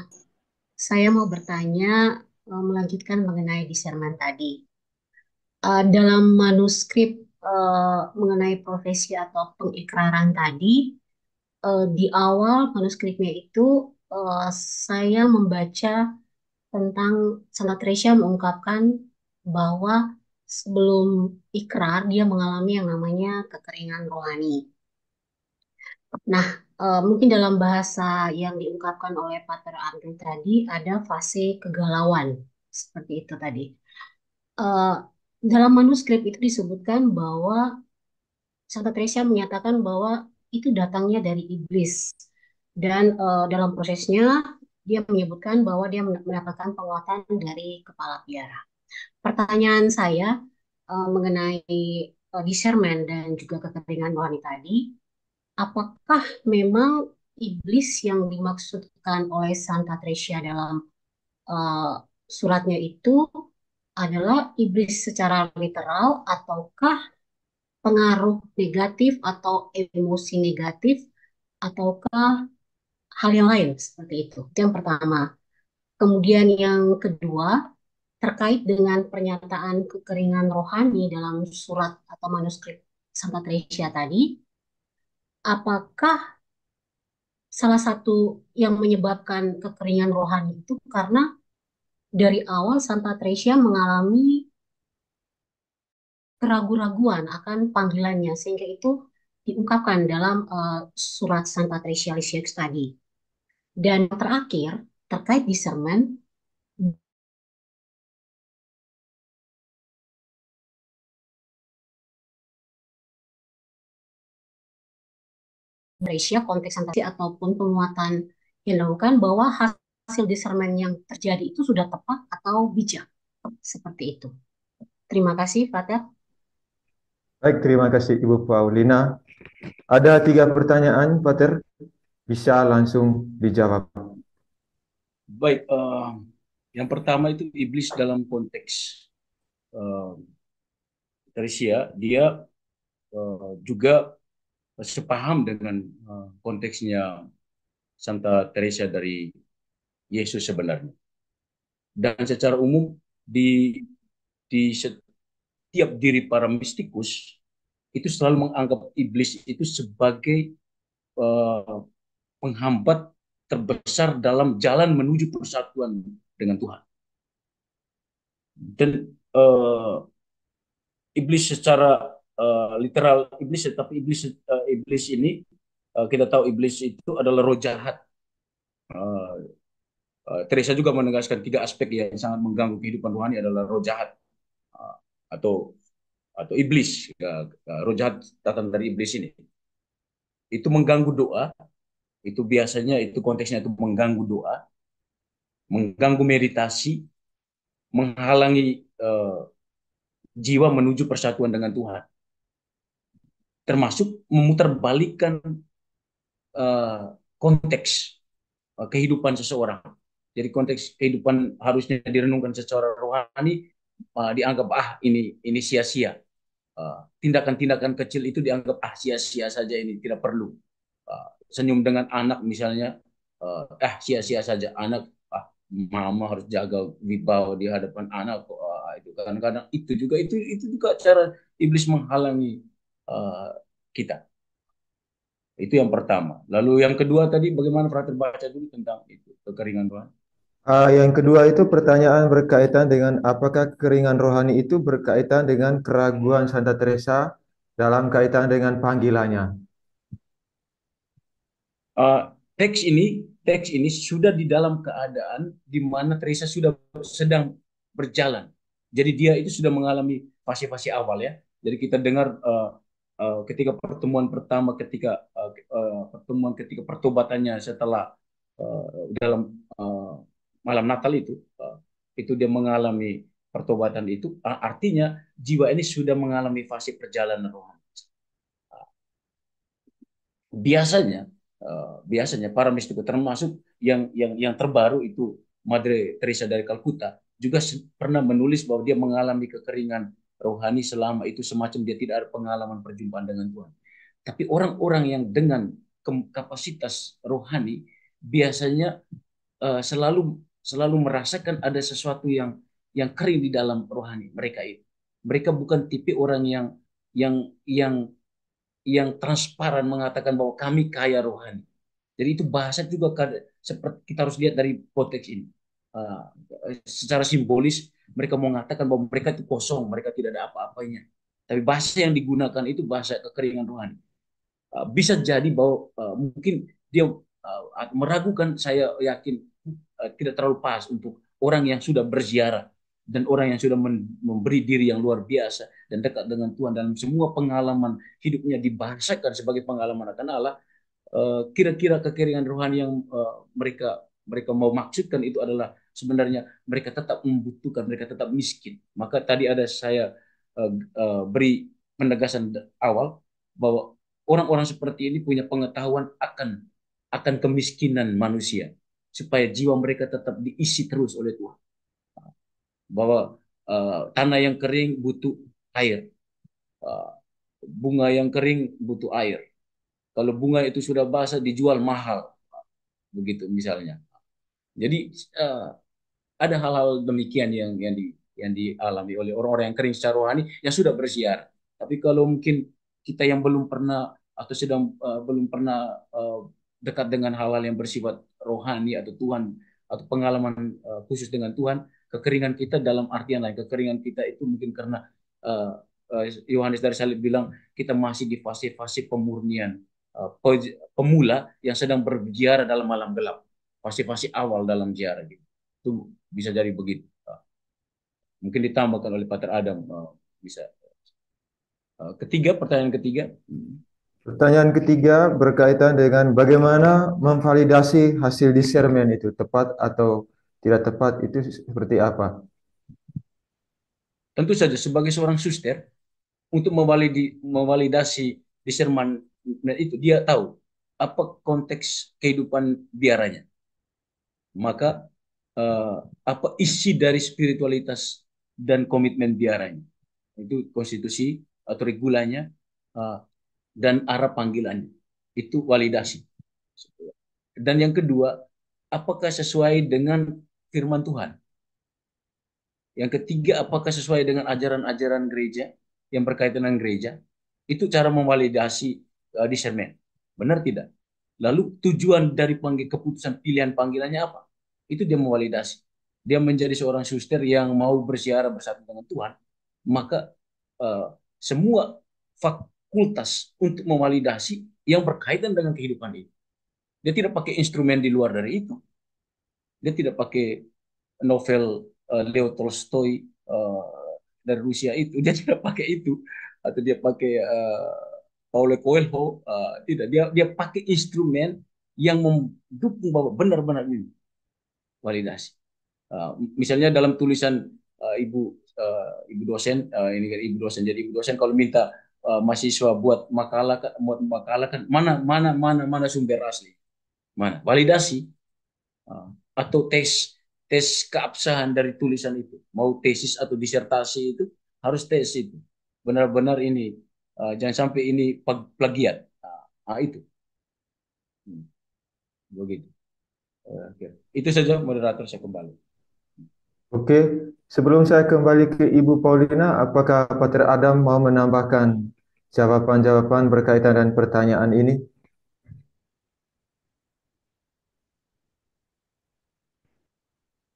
saya mau bertanya melanjutkan mengenai discernment tadi. Dalam manuskrip mengenai profesi atau pengikraran tadi, di awal manuskripnya itu saya membaca tentang Santa Teresa mengungkapkan bahwa sebelum ikrar dia mengalami yang namanya kekeringan rohani. Nah, mungkin dalam bahasa yang diungkapkan oleh Pater Andrew tadi ada fase kegalauan seperti itu tadi. Eh, dalam manuskrip itu disebutkan bahwa Santa Teresa menyatakan bahwa itu datangnya dari iblis dan dalam prosesnya dia menyebutkan bahwa dia mendapatkan penguatan dari kepala biara. Pertanyaan saya mengenai discernment dan juga kekeringan rohani tadi, apakah memang iblis yang dimaksudkan oleh Santa Teresa dalam uh, suratnya itu adalah iblis secara literal ataukah pengaruh negatif atau emosi negatif ataukah hal yang lain seperti itu? Itu yang pertama. Kemudian yang kedua, terkait dengan pernyataan kekeringan rohani dalam surat atau manuskrip Santa Teresa tadi, apakah salah satu yang menyebabkan kekeringan rohani itu karena dari awal Santa Teresa mengalami keraguan-raguan akan panggilannya sehingga itu diungkapkan dalam surat Santa Teresa Lisieux tadi. Dan terakhir terkait discernment, Teresa konteks Santa Teresa ataupun penguatan yang dilakukan bahwa hasil discernment yang terjadi itu sudah tepat atau bijak seperti itu. Terima kasih, Pater. Baik, terima kasih Ibu Paulina. Ada 3 pertanyaan, Pater. Bisa langsung dijawab. Baik, yang pertama itu iblis dalam konteks Teresia, dia juga sepaham dengan konteksnya Santa Teresa dari Yesus sebenarnya. Dan secara umum di setiap diri para mistikus itu selalu menganggap iblis itu sebagai penghambat terbesar dalam jalan menuju persatuan dengan Tuhan. Dan iblis secara literal iblis, tapi iblis ini kita tahu iblis itu adalah roh jahat. Teresa juga menegaskan 3 aspek yang sangat mengganggu kehidupan rohani adalah roh jahat uh, atau iblis. Roh jahat datang dari iblis ini. Itu mengganggu doa. Itu biasanya itu konteksnya itu mengganggu doa, mengganggu meditasi, menghalangi jiwa menuju persatuan dengan Tuhan. Termasuk memutarbalikkan konteks kehidupan seseorang. Jadi konteks kehidupan harusnya direnungkan secara rohani, dianggap ini sia-sia. Tindakan-tindakan kecil itu dianggap sia-sia saja, ini tidak perlu. Senyum dengan anak misalnya, sia-sia saja. Anak, mama harus jaga wibawa di hadapan anak. Itu kadang-kadang itu juga cara iblis menghalangi kita. Itu yang pertama. Lalu yang kedua tadi bagaimana Frater baca dulu tentang itu kekeringan rohani. Yang kedua itu pertanyaan berkaitan dengan apakah kekeringan rohani itu berkaitan dengan keraguan Santa Teresa dalam kaitan dengan panggilannya. Teks ini sudah di dalam keadaan di mana Teresa sudah sedang berjalan. Jadi dia itu sudah mengalami fase-fase awal ya. Jadi kita dengar ketika pertemuan pertama, ketika pertobatannya setelah dalam malam Natal itu dia mengalami pertobatan itu, artinya jiwa ini sudah mengalami fase perjalanan rohani. Biasanya para mistikus termasuk yang terbaru itu Madre Teresa dari Kalkuta juga pernah menulis bahwa dia mengalami kekeringan rohani selama itu, semacam dia tidak ada pengalaman perjumpaan dengan Tuhan. Tapi orang-orang yang dengan kapasitas rohani biasanya selalu merasakan ada sesuatu yang kering di dalam rohani mereka itu. Mereka bukan tipe orang yang transparan mengatakan bahwa kami kaya rohani. Jadi itu bahasa juga seperti kita harus lihat dari konteks ini. uh, secara simbolis mereka mau mengatakan bahwa mereka itu kosong, mereka tidak ada apa-apanya. Tapi bahasa yang digunakan itu bahasa kekeringan rohani. Bisa jadi bahwa mungkin dia meragukan, saya yakin tidak terlalu pas untuk orang yang sudah berziarah dan orang yang sudah memberi diri yang luar biasa dan dekat dengan Tuhan dalam semua pengalaman hidupnya dibahasakan sebagai pengalaman akan Allah. Kira-kira kekeringan rohani yang mereka mereka mau maksudkan itu adalah sebenarnya mereka tetap membutuhkan, mereka tetap miskin. Maka tadi ada saya beri penegasan awal bahwa orang-orang seperti ini punya pengetahuan akan kemiskinan manusia supaya jiwa mereka tetap diisi terus oleh Tuhan. Bahwa tanah yang kering butuh air, uh, bunga yang kering butuh air. Kalau bunga itu sudah basah dijual mahal, begitu misalnya. Jadi ada hal-hal demikian yang dialami oleh orang-orang yang kering secara rohani yang sudah bersiar. Tapi kalau mungkin kita yang belum pernah atau sedang belum pernah dekat dengan hal-hal yang bersifat rohani atau Tuhan atau pengalaman khusus dengan Tuhan, kekeringan kita dalam artian lain, kekeringan kita itu mungkin karena Yohanes dari Salib bilang kita masih di fase-fase pemurnian, pemula yang sedang berziarah dalam malam gelap, fase-fase awal dalam ziarah gitu. Itu bisa jadi begitu. Mungkin ditambahkan oleh Pater Adam, bisa. Ketiga, pertanyaan ketiga. Pertanyaan ketiga berkaitan dengan bagaimana memvalidasi hasil discernment itu tepat atau tidak tepat, itu seperti apa? Tentu saja sebagai seorang suster, untuk mevalidasi discernment itu dia tahu apa konteks kehidupan biaranya. Maka apa isi dari spiritualitas dan komitmen biaranya. Itu konstitusi atau regulanya dan arah panggilannya. Itu validasi. Dan yang kedua, apakah sesuai dengan firman Tuhan? Yang ketiga, apakah sesuai dengan ajaran-ajaran gereja yang berkaitan dengan gereja? Itu cara mevalidasi discernment. Benar tidak? Lalu tujuan dari keputusan pilihan panggilannya apa? Itu dia mevalidasi. Dia menjadi seorang suster yang mau bersiara bersatu dengan Tuhan. Maka semua fakultas untuk mevalidasi yang berkaitan dengan kehidupan ini. Dia tidak pakai instrumen di luar dari itu. Dia tidak pakai novel Leo Tolstoy dari Rusia itu. Dia tidak pakai itu. Atau dia pakai Paulo Coelho. Tidak. Dia pakai instrumen yang mendukung bahwa benar-benar ini validasi. Misalnya dalam tulisan ibu dosen, ini kan ibu dosen. Jadi ibu dosen kalau minta mahasiswa buat makalah kan mana sumber asli, mana validasi. Atau tes keabsahan dari tulisan itu, mau tesis atau disertasi itu harus tes itu benar-benar ini, jangan sampai ini plagiat. Itu begitu. Itu saja moderator, saya kembali. Oke, sebelum saya kembali ke Ibu Paulina, apakah Pater Adam mau menambahkan jawaban-jawaban berkaitan dengan pertanyaan ini?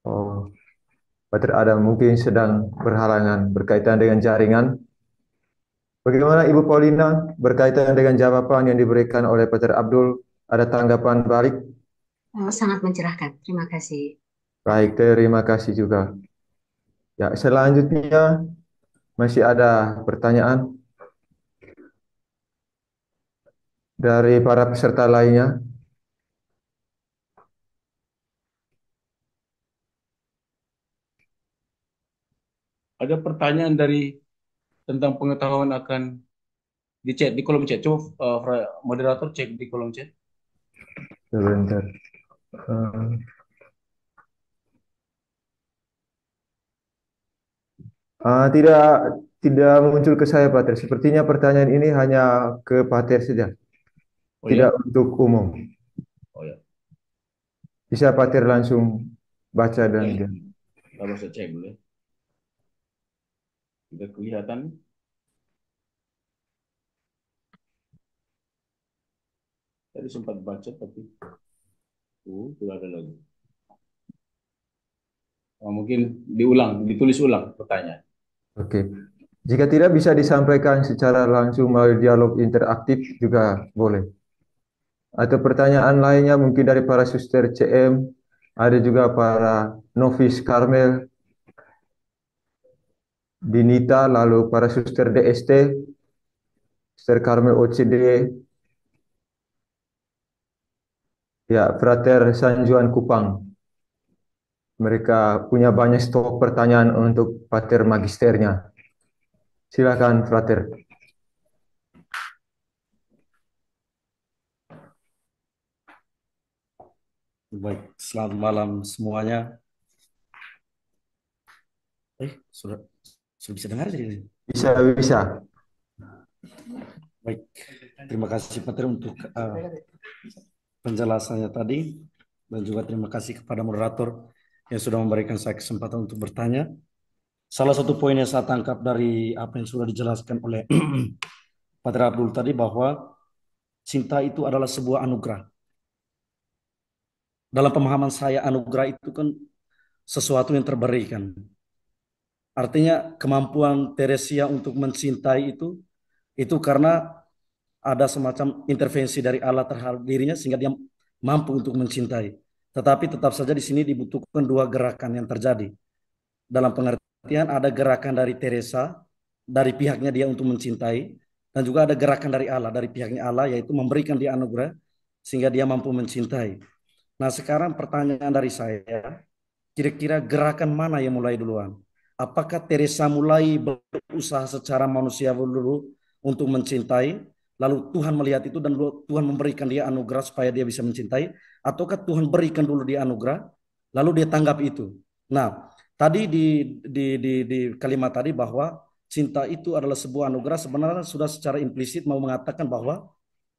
Oh, Pater Adam mungkin sedang berhalangan berkaitan dengan jaringan. Bagaimana Ibu Paulina berkaitan dengan jawaban yang diberikan oleh Pater Abdul? Ada tanggapan balik? Sangat mencerahkan. Terima kasih. Baik, terima kasih juga. Ya, selanjutnya masih ada pertanyaan dari para peserta lainnya. Ada pertanyaan dari tentang pengetahuan akan di chat, di kolom chat. Coba moderator cek di kolom chat. Sebentar. Eh, tidak tidak muncul ke saya, Pater. Sepertinya pertanyaan ini hanya ke Pater saja, Oh tidak ya, untuk umum. oh ya. Bisa Pater langsung baca dan Ya, kalau saya cek dulu ya. Tidak kelihatan. Tadi sempat baca tapi tidak ada lagi. Mungkin ditulis ulang pertanyaan. Oke. Jika tidak bisa disampaikan secara langsung melalui dialog interaktif juga boleh. Atau pertanyaan lainnya mungkin dari para suster CM, ada juga para novis Karmel, Dinita, lalu para suster DST, Suster Karmel OCD, ya Frater San Juan Kupang. Mereka punya banyak stok pertanyaan untuk Pater Magisternya. Silakan, Frater. Baik, selamat malam semuanya. Sudah bisa dengar jadi ini? Bisa. Baik, terima kasih Pater untuk penjelasannya tadi, dan juga terima kasih kepada moderator yang sudah memberikan saya kesempatan untuk bertanya. Salah satu poin yang saya tangkap dari apa yang sudah dijelaskan oleh Pater Abdul tadi, bahwa cinta itu adalah sebuah anugerah. Dalam pemahaman saya, anugerah itu kan sesuatu yang terberikan. Artinya kemampuan Teresia untuk mencintai itu karena ada semacam intervensi dari Allah terhadap dirinya sehingga dia mampu untuk mencintai. Tetapi tetap saja di sini dibutuhkan dua gerakan yang terjadi. Dalam pengertian ada gerakan dari Teresa, dari pihaknya dia untuk mencintai, dan juga ada gerakan dari Allah, dari pihaknya Allah, yaitu memberikan dia anugerah sehingga dia mampu mencintai. Nah, sekarang pertanyaan dari saya, kira-kira gerakan mana yang mulai duluan? Apakah Teresa mulai berusaha secara manusia dulu untuk mencintai, lalu Tuhan melihat itu dan Tuhan memberikan dia anugerah supaya dia bisa mencintai, ataukah Tuhan berikan dulu dia anugerah, lalu dia tanggap itu? Nah, tadi di kalimat tadi bahwa cinta itu adalah sebuah anugerah, sebenarnya sudah secara implisit mau mengatakan bahwa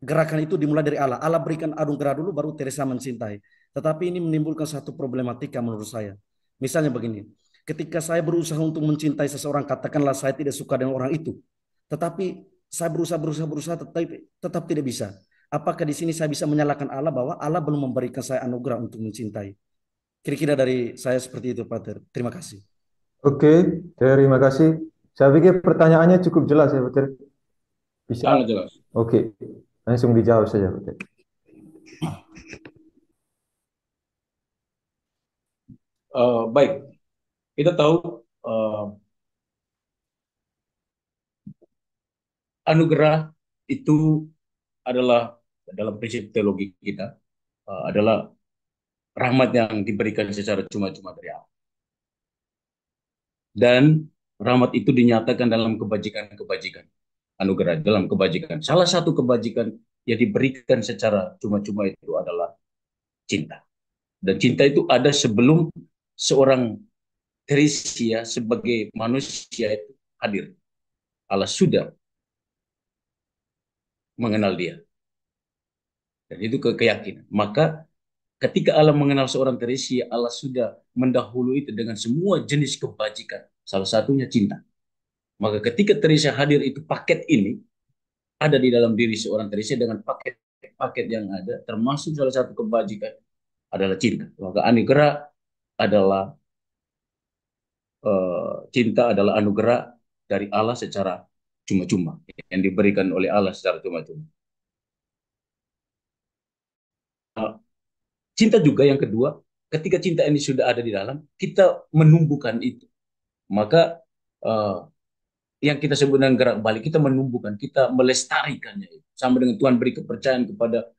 gerakan itu dimulai dari Allah. Allah berikan anugerah dulu baru Teresa mencintai. Tetapi ini menimbulkan satu problematika menurut saya. Misalnya begini, ketika saya berusaha untuk mencintai seseorang, katakanlah saya tidak suka dengan orang itu, tetapi saya berusaha tetap tidak bisa. Apakah di sini saya bisa menyalahkan Allah bahwa Allah belum memberikan saya anugerah untuk mencintai? Kira-kira dari saya seperti itu, Pater. Terima kasih. Oke, terima kasih. Saya pikir pertanyaannya cukup jelas ya, Pater. Bisa. Sangat jelas. Oke, langsung dijawab saja, Pater. Baik, kita tahu anugerah itu adalah dalam prinsip teologi kita adalah rahmat yang diberikan secara cuma-cuma dari Allah. Dan rahmat itu dinyatakan dalam kebajikan-kebajikan. Anugerah dalam kebajikan. Salah satu kebajikan yang diberikan secara cuma-cuma itu adalah cinta. Dan cinta itu ada sebelum seorang Teresia sebagai manusia itu hadir. Allah sudah mengenal dia. Dan itu keyakinan. Maka ketika Allah mengenal seorang Teresia, Allah sudah mendahului itu dengan semua jenis kebajikan. Salah satunya cinta. Maka ketika Teresia hadir, itu paket ini ada di dalam diri seorang Teresia dengan paket yang ada, termasuk salah satu kebajikan adalah cinta. Maka anugerah adalah cinta adalah anugerah dari Allah secara cuma-cuma, yang diberikan oleh Allah secara cuma-cuma. Cinta juga yang kedua, ketika cinta ini sudah ada di dalam, kita menumbuhkan itu. Maka yang kita sebut dengan gerak balik, kita menumbuhkan, kita melestarikannya. Sama dengan Tuhan beri kepercayaan kepada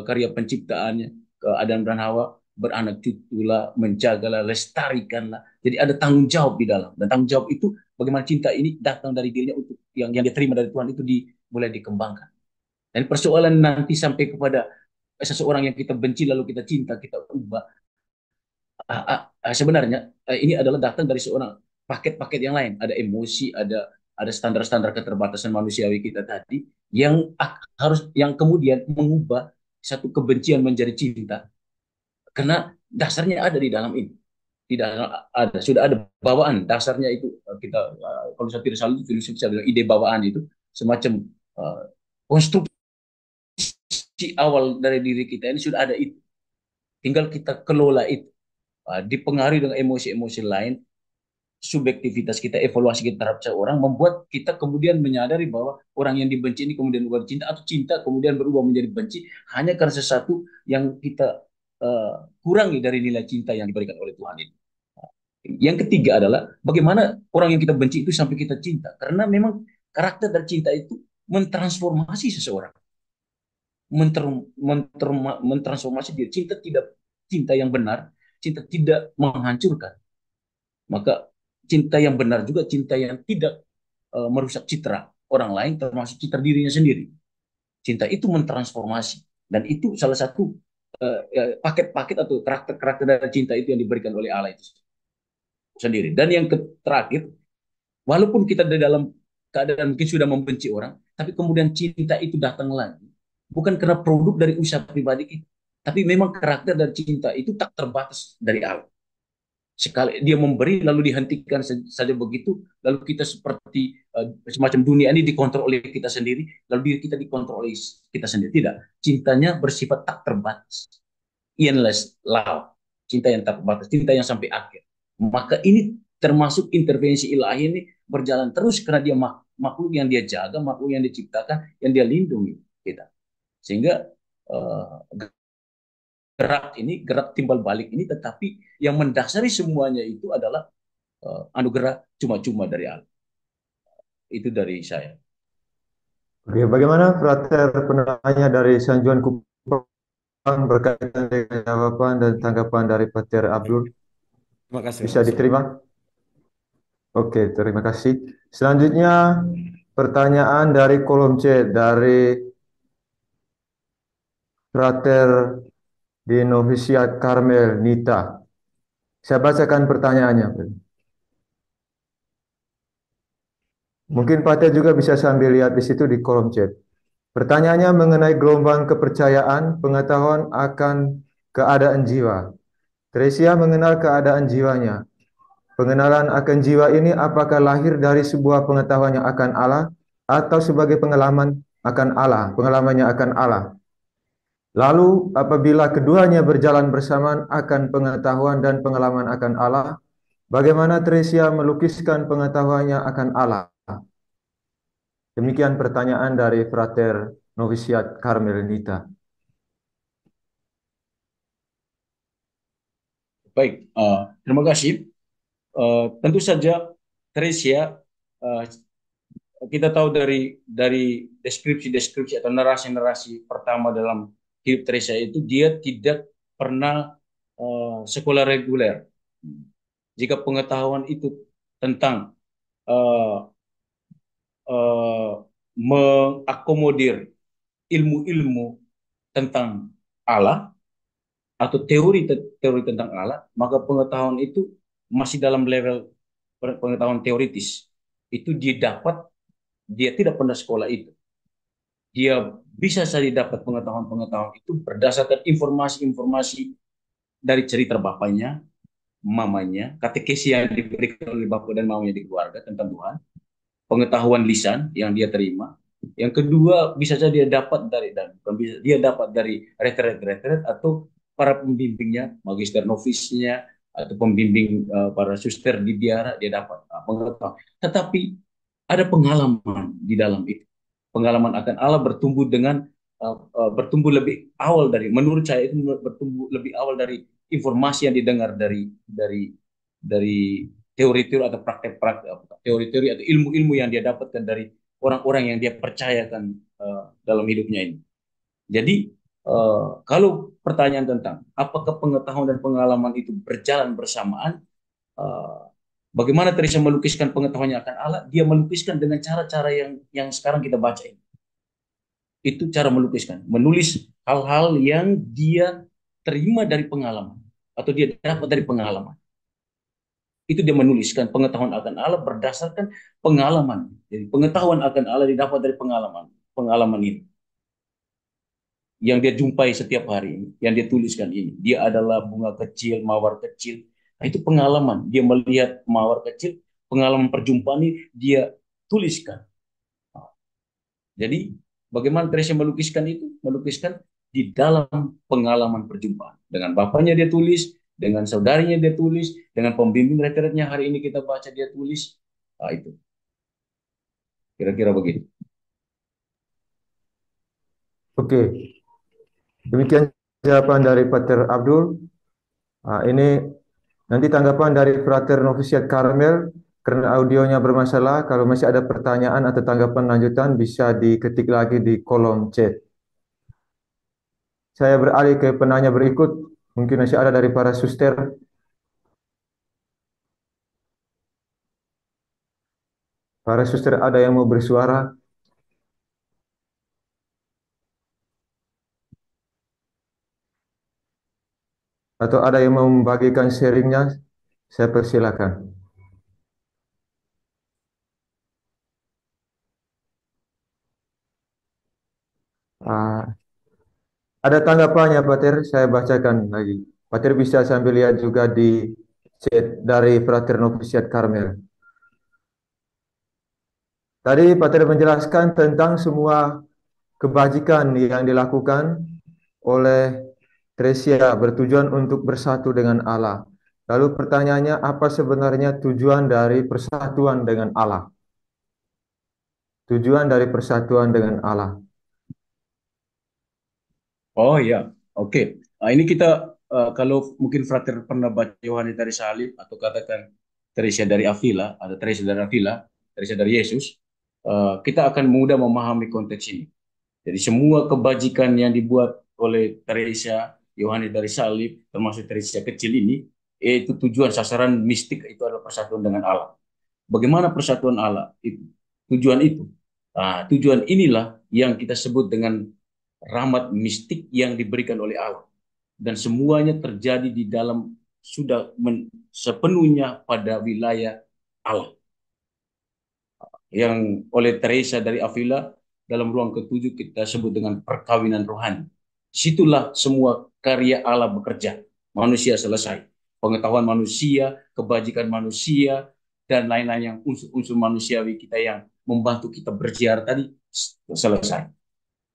karya penciptaannya, ke Adam dan Hawa, beranak cuculah, menjagalah, lestarikanlah. Jadi ada tanggung jawab di dalam. Dan tanggung jawab itu, bagaimana cinta ini datang dari dirinya untuk yang diterima dari Tuhan itu mulai dikembangkan. Dan persoalan nanti sampai kepada seseorang yang kita benci lalu kita cinta, kita ubah. Sebenarnya ini adalah datang dari seorang paket-paket yang lain. Ada emosi, ada standar-standar keterbatasan manusiawi kita tadi yang kemudian mengubah satu kebencian menjadi cinta. Karena dasarnya ada di dalam ini. Tidak ada, sudah ada bawaan dasarnya itu. Kita kalau saya tidak salah filosofi adalah ide bawaan itu semacam konstruksi awal dari diri kita ini sudah ada itu. Tinggal kita kelola itu. dipengaruhi dengan emosi-emosi lain, subjektivitas kita, evaluasi kita terhadap seorang, membuat kita kemudian menyadari bahwa orang yang dibenci ini kemudian berubah cinta, atau cinta kemudian berubah menjadi benci hanya karena sesuatu yang kita kurangi dari nilai cinta yang diberikan oleh Tuhan itu. Yang ketiga adalah bagaimana orang yang kita benci itu sampai kita cinta, karena memang karakter dari cinta itu mentransformasi seseorang, mentransformasi dia. Cinta yang benar, cinta tidak menghancurkan. Maka cinta yang benar juga cinta yang tidak merusak citra orang lain, termasuk citra dirinya sendiri. Cinta itu mentransformasi, dan itu salah satu paket-paket atau karakter-karakter dari cinta itu yang diberikan oleh Allah itu sendiri. Dan yang terakhir, walaupun kita di dalam keadaan mungkin sudah membenci orang, tapi kemudian cinta itu datang lagi, bukan karena produk dari usaha pribadi kita, tapi memang karakter dari cinta itu tak terbatas dari Allah. Sekali dia memberi lalu dihentikan saja begitu, lalu kita seperti semacam dunia ini dikontrol oleh kita sendiri, lalu diri kita dikontrol oleh kita sendiri. Tidak, cintanya bersifat tak terbatas, endless love, cinta yang tak terbatas, cinta yang sampai akhir. Maka ini termasuk intervensi ilahi ini berjalan terus, karena dia makhluk yang dia jaga, makhluk yang diciptakan, yang dia lindungi kita. Sehingga gerak timbal balik ini, tetapi yang mendasari semuanya itu adalah anugerah cuma-cuma dari Allah. Itu dari saya. Oke, bagaimana Frater penanya dari San Juan Kupang berkaitan dengan jawaban dan tanggapan dari Pater Abdul? Terima kasih. Bisa diterima? Oke, terima kasih. Selanjutnya pertanyaan dari kolom chat dari Frater di Novisiat Karmel Nita. Saya bacakan pertanyaannya. Mungkin Pater juga bisa sambil lihat di situ di kolom chat. Pertanyaannya mengenai gelombang kepercayaan, pengetahuan akan keadaan jiwa. Teresia mengenal keadaan jiwanya. Pengenalan akan jiwa ini apakah lahir dari sebuah pengetahuan yang akan Allah atau sebagai pengalaman akan Allah, pengalamannya akan Allah. Lalu apabila keduanya berjalan bersamaan akan pengetahuan dan pengalaman akan Allah, bagaimana Teresia melukiskan pengetahuannya akan Allah? Demikian pertanyaan dari Frater Novisiat Karmel Nita. Baik, terima kasih. Tentu saja Teresia, kita tahu dari deskripsi atau narasi-narasi pertama dalam hidup Teresia itu, dia tidak pernah sekolah reguler. Jika pengetahuan itu tentang mengakomodir ilmu-ilmu tentang Allah atau teori tentang Allah, maka pengetahuan itu masih dalam level pengetahuan teoritis. Itu dia tidak pernah sekolah itu. Dia bisa saja dapat pengetahuan-pengetahuan itu berdasarkan informasi-informasi dari cerita bapaknya, mamanya, katekesi yang diberikan oleh bapak dan mamanya di keluarga tentang Tuhan, pengetahuan lisan yang dia terima. Yang kedua, bisa saja dia dapat dari retret atau para pembimbingnya, magister novisnya, atau pembimbing para suster di biara, dia dapat pengetahuan. Tetapi ada pengalaman di dalam itu. Pengalaman akan Allah bertumbuh lebih awal menurut saya itu bertumbuh lebih awal dari informasi yang didengar dari teori-teori atau praktek-praktek, teori-teori atau ilmu-ilmu yang dia dapatkan dari orang-orang yang dia percayakan dalam hidupnya ini. Jadi kalau pertanyaan tentang apakah pengetahuan dan pengalaman itu berjalan bersamaan, bagaimana Teresa melukiskan pengetahuannya akan Allah? Dia melukiskan dengan cara-cara yang sekarang kita baca ini. Itu cara melukiskan, menulis hal-hal yang dia terima dari pengalaman atau dia dapat dari pengalaman. Itu dia menuliskan pengetahuan akan Allah berdasarkan pengalaman. Jadi pengetahuan akan Allah didapat dari pengalaman ini. Yang dia jumpai setiap hari ini, yang dia tuliskan ini. Dia adalah bunga kecil, mawar kecil. Nah, itu pengalaman. Dia melihat mawar kecil, pengalaman perjumpaan ini dia tuliskan. Jadi bagaimana Teresa melukiskan itu? Melukiskan di dalam pengalaman perjumpaan. Dengan bapaknya dia tulis, dengan saudarinya dia tulis, dengan pembimbing retrietnya hari ini kita baca dia tulis. Nah, itu kira-kira begitu. Oke, demikian jawaban dari Pater Abdul. Ini nanti tanggapan dari Frater Novisiat Karmel karena audionya bermasalah. Kalau masih ada pertanyaan atau tanggapan lanjutan bisa diketik lagi di kolom chat. Saya beralih ke penanya berikut. Mungkin masih ada dari para suster. Para suster ada yang mau bersuara? Atau ada yang mau membagikan sharingnya? Saya persilakan. Ah, ada tanggapannya, Pater? Saya bacakan lagi. Pater bisa sambil lihat juga di chat dari Frater Novisiat Karmel. Tadi Pater menjelaskan tentang semua kebajikan yang dilakukan oleh Tresia bertujuan untuk bersatu dengan Allah. Lalu pertanyaannya, apa sebenarnya tujuan dari persatuan dengan Allah? Tujuan dari persatuan dengan Allah. Oh ya, oke. Nah, ini kita kalau mungkin Frater pernah baca Yohanes dari Salib atau katakan Teresia dari Avila, ada Teresia dari Avila, Teresia dari Yesus, kita akan mudah memahami konteks ini. Jadi semua kebajikan yang dibuat oleh Teresia, Yohanes dari Salib, termasuk Teresia kecil ini, itu tujuan sasaran mistik itu adalah persatuan dengan Allah. Bagaimana persatuan Allah itu? Tujuan itu. Nah, tujuan inilah yang kita sebut dengan rahmat mistik yang diberikan oleh Allah. Dan semuanya terjadi di dalam sudah sepenuhnya pada wilayah Allah. Yang oleh Teresa dari Avila dalam ruang ketujuh kita sebut dengan perkawinan rohani. Situlah semua karya Allah bekerja. Manusia selesai. Pengetahuan manusia, kebajikan manusia, dan lain-lain yang unsur-unsur manusiawi kita yang membantu kita berziarah tadi selesai.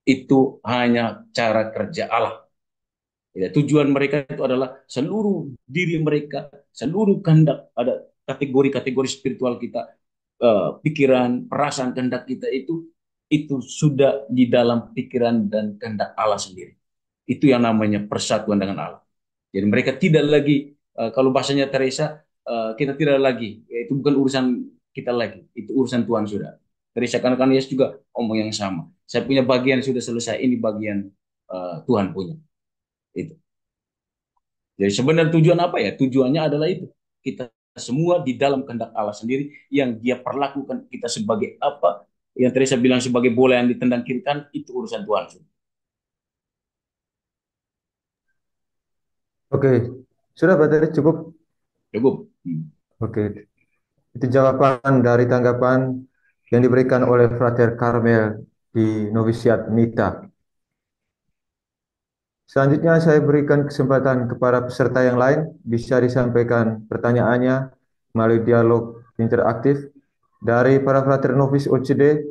Itu hanya cara kerja Allah. Ya, tujuan mereka itu adalah seluruh diri mereka, seluruh kehendak, ada kategori-kategori spiritual kita, pikiran, perasaan, kehendak kita itu sudah di dalam pikiran dan kehendak Allah sendiri. Itu yang namanya persatuan dengan Allah. Jadi mereka tidak lagi, kalau bahasanya Teresa, kita tidak lagi, itu bukan urusan kita lagi, itu urusan Tuhan sudah. Teresa kan Yesus juga omong yang sama. Saya punya bagian sudah selesai, ini bagian Tuhan punya. Itu. Jadi sebenarnya tujuan apa ya? Tujuannya adalah itu. Kita semua di dalam kehendak Allah sendiri yang dia perlakukan kita sebagai apa? Yang tadi saya bilang sebagai bola yang ditendang kiri kan itu urusan Tuhan. Oke, sudah Pater cukup. Cukup. Oke, itu jawaban dari tanggapan yang diberikan oleh Frater Karmel di Novisiat Nita. Selanjutnya saya berikan kesempatan kepada peserta yang lain bisa disampaikan pertanyaannya melalui dialog interaktif. Dari para Frater Novis OCD,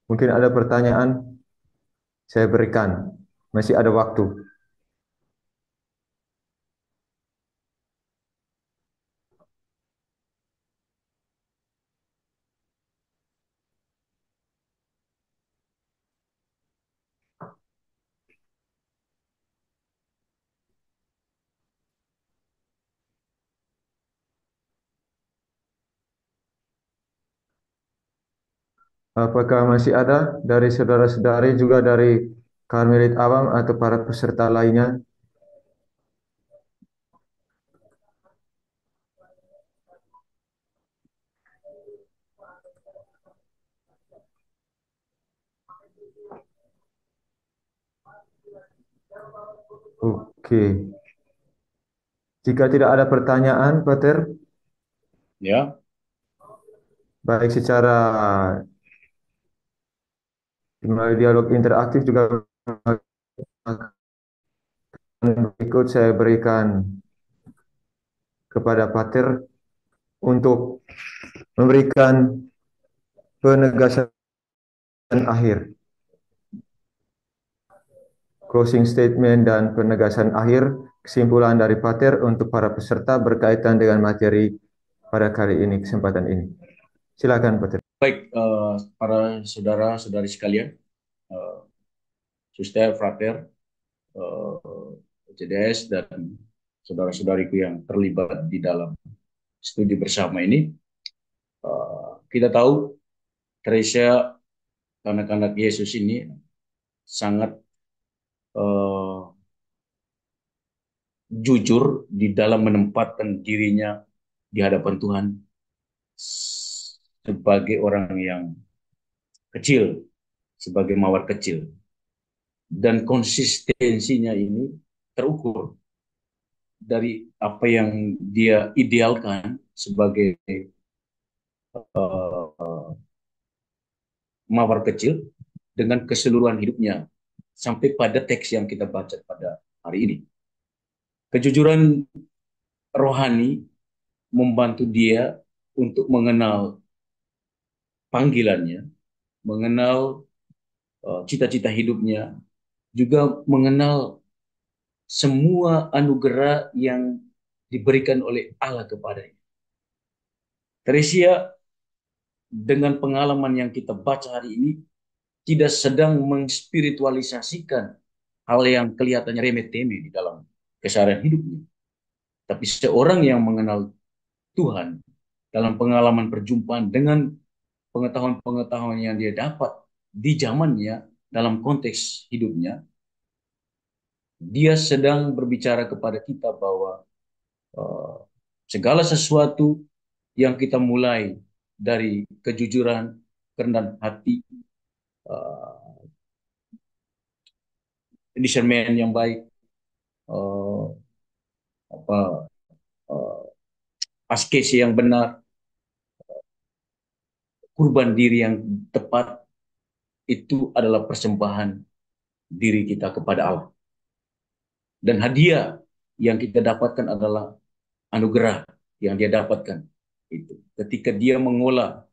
mungkin ada pertanyaan, saya berikan. Masih ada waktu. Apakah masih ada dari saudara-saudari juga dari Karmelit Awam atau para peserta lainnya? Oke. Jika tidak ada pertanyaan, Pater, Ya. baik secara melalui dialog interaktif juga berikut saya berikan kepada Pater untuk memberikan penegasan akhir, closing statement dan penegasan akhir kesimpulan dari Pater untuk para peserta berkaitan dengan materi pada kali ini, kesempatan ini. Silakan, Pater. Baik, para saudara-saudari sekalian, suster, frater, CDS, dan saudara-saudariku yang terlibat di dalam studi bersama ini, kita tahu Teresia, anak-anak Yesus ini sangat jujur di dalam menempatkan dirinya di hadapan Tuhan sebagai orang yang kecil, sebagai mawar kecil. Dan konsistensinya ini terukur dari apa yang dia idealkan sebagai mawar kecil dengan keseluruhan hidupnya sampai pada teks yang kita baca pada hari ini. Kejujuran rohani membantu dia untuk mengenal panggilannya, mengenal cita-cita hidupnya, juga mengenal semua anugerah yang diberikan oleh Allah kepadanya. Teresia dengan pengalaman yang kita baca hari ini tidak sedang menspiritualisasikan hal yang kelihatannya remeh-temeh di dalam keseharian hidupnya. Tapi seorang yang mengenal Tuhan dalam pengalaman perjumpaan dengan pengetahuan-pengetahuan yang dia dapat di zamannya dalam konteks hidupnya, dia sedang berbicara kepada kita bahwa segala sesuatu yang kita mulai dari kejujuran, kerendahan hati, discernment yang baik, askesi yang benar, kurban diri yang tepat, itu adalah persembahan diri kita kepada Allah. Dan hadiah yang kita dapatkan adalah anugerah yang dia dapatkan. Itu ketika dia mengolah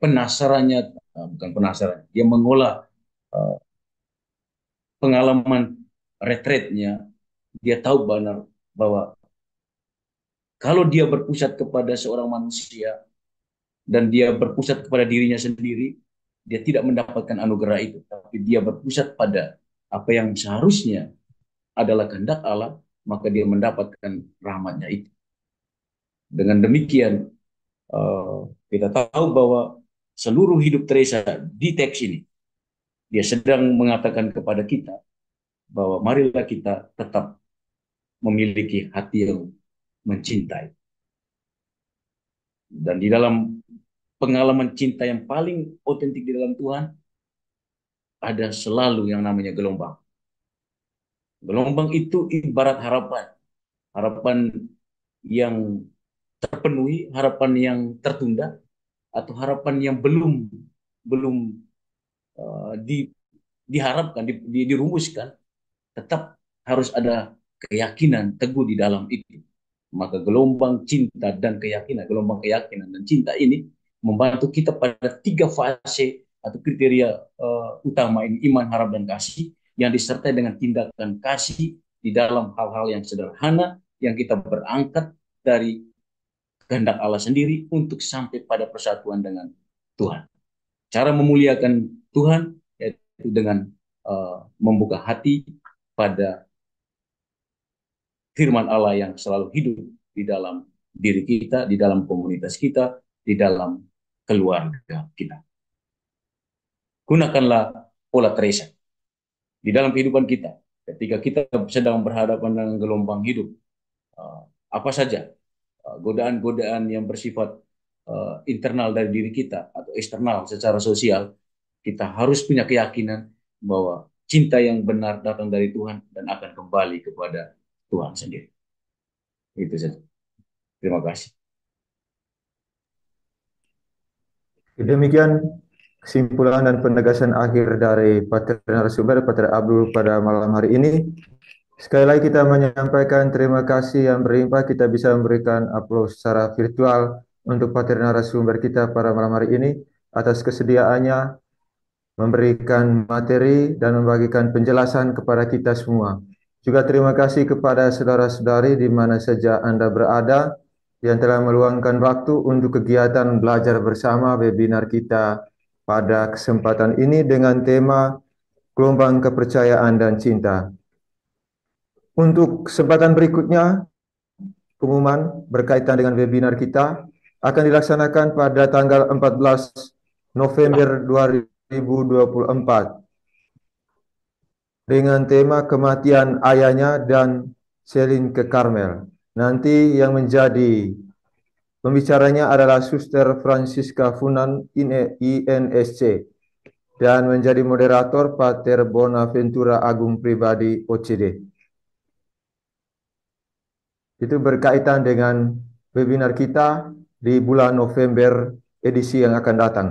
penasarannya, bukan penasaran, dia mengolah pengalaman retretnya, dia tahu benar bahwa kalau dia berpusat kepada seorang manusia dan dia berpusat kepada dirinya sendiri, dia tidak mendapatkan anugerah itu, tapi dia berpusat pada apa yang seharusnya adalah kehendak Allah, maka dia mendapatkan rahmatnya itu. Dengan demikian, kita tahu bahwa seluruh hidup Teresa di teks ini, dia sedang mengatakan kepada kita bahwa marilah kita tetap memiliki hati yang mencintai. Dan di dalam pengalaman cinta yang paling otentik di dalam Tuhan, ada selalu yang namanya gelombang. Gelombang itu ibarat harapan. Harapan yang terpenuhi, harapan yang tertunda, atau harapan yang belum diharapkan, dirumuskan, tetap harus ada keyakinan teguh di dalam itu. Maka gelombang cinta dan keyakinan, gelombang keyakinan dan cinta ini membantu kita pada 3 fase atau kriteria utama ini, iman, harap, dan kasih, yang disertai dengan tindakan kasih di dalam hal-hal yang sederhana yang kita berangkat dari kehendak Allah sendiri untuk sampai pada persatuan dengan Tuhan. Cara memuliakan Tuhan yaitu dengan membuka hati pada firman Allah yang selalu hidup di dalam diri kita, di dalam komunitas kita, di dalam keluarga kita. Gunakanlah pola Teresa di dalam kehidupan kita. Ketika kita sedang berhadapan dengan gelombang hidup, apa saja godaan-godaan yang bersifat internal dari diri kita atau eksternal secara sosial, kita harus punya keyakinan bahwa cinta yang benar datang dari Tuhan dan akan kembali kepada Tuhan sendiri. Itu saja. Terima kasih. Demikian kesimpulan dan penegasan akhir dari Pater narasumber, Pater Abdul, pada malam hari ini. Sekali lagi kita menyampaikan terima kasih yang berlimpah. Kita bisa memberikan aplaus secara virtual untuk Pater narasumber kita pada malam hari ini atas kesediaannya memberikan materi dan membagikan penjelasan kepada kita semua. Juga terima kasih kepada saudara-saudari di mana saja Anda berada yang telah meluangkan waktu untuk kegiatan belajar bersama webinar kita pada kesempatan ini dengan tema Gelombang Kepercayaan dan Cinta. Untuk kesempatan berikutnya, pengumuman berkaitan dengan webinar kita akan dilaksanakan pada tanggal 14 November 2024 dengan tema kematian ayahnya dan Selin ke Karmel. Nanti yang menjadi pembicaranya adalah Suster Francisca Funan INSC dan menjadi moderator Pater Bonaventura Agung Pribadi OCD. Itu berkaitan dengan webinar kita di bulan November edisi yang akan datang.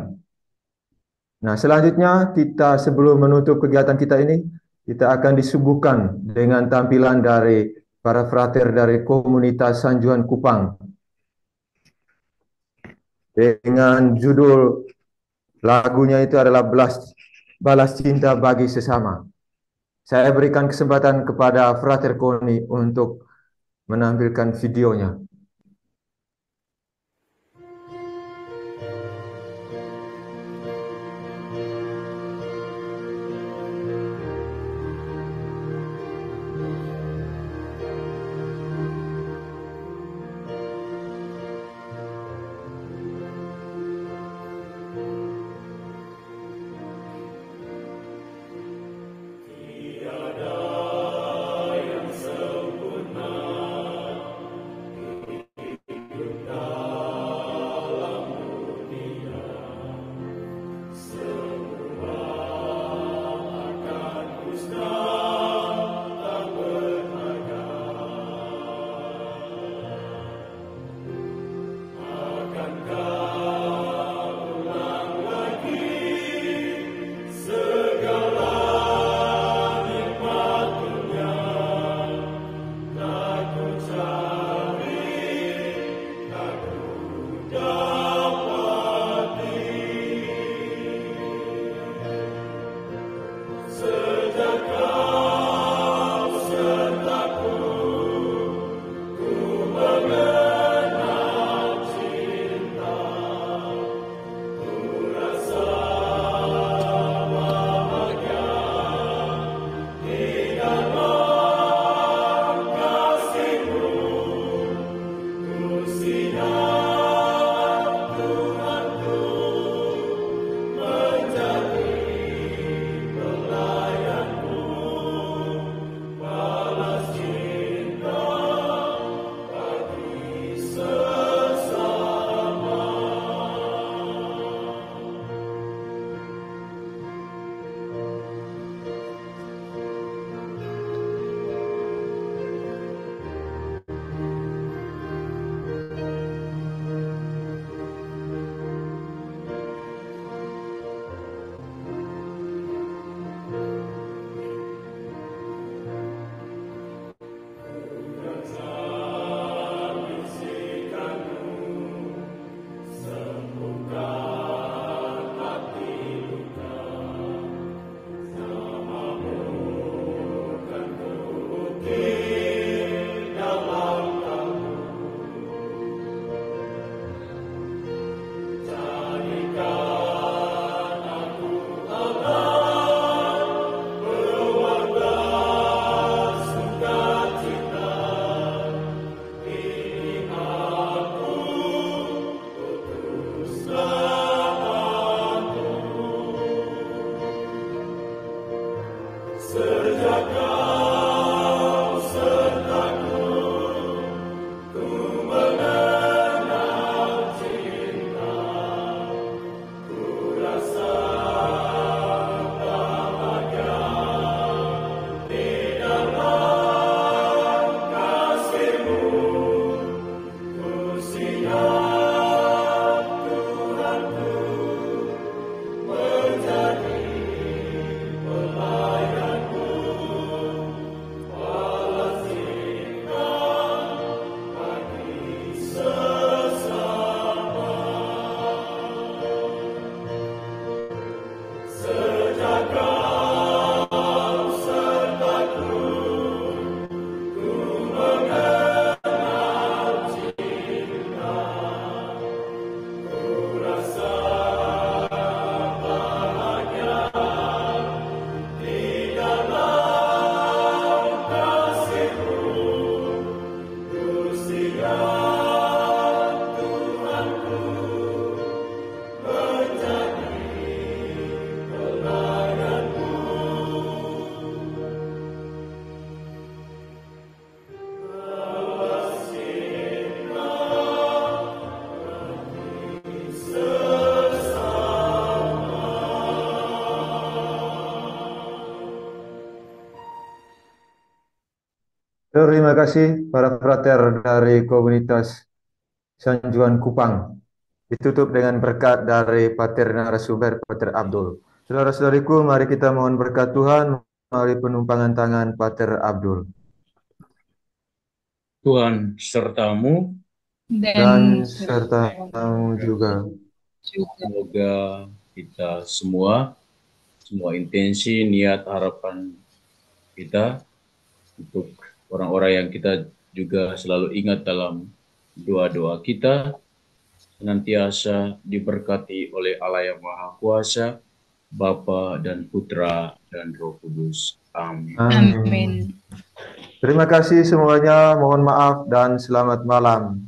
Nah, selanjutnya kita sebelum menutup kegiatan kita ini, kita akan disuguhkan dengan tampilan dari para frater dari komunitas Sanjuan Kupang dengan judul lagunya itu adalah Balas Cinta Bagi Sesama. Saya berikan kesempatan kepada Frater Koni untuk menampilkan videonya. Terima kasih para frater dari komunitas Sanjuan Kupang. Ditutup dengan berkat dari Pater narasumber Pater Abdul. Saudara-saudariku, mari kita mohon berkat Tuhan melalui penumpangan tangan Pater Abdul. Tuhan sertamu, Dan sertamu juga. semoga kita semua intensi, niat, harapan kita untuk orang-orang yang kita juga selalu ingat dalam doa-doa kita, senantiasa diberkati oleh Allah yang Maha Kuasa, Bapa dan Putra dan Roh Kudus. Amin. Amin. Terima kasih semuanya, mohon maaf dan selamat malam.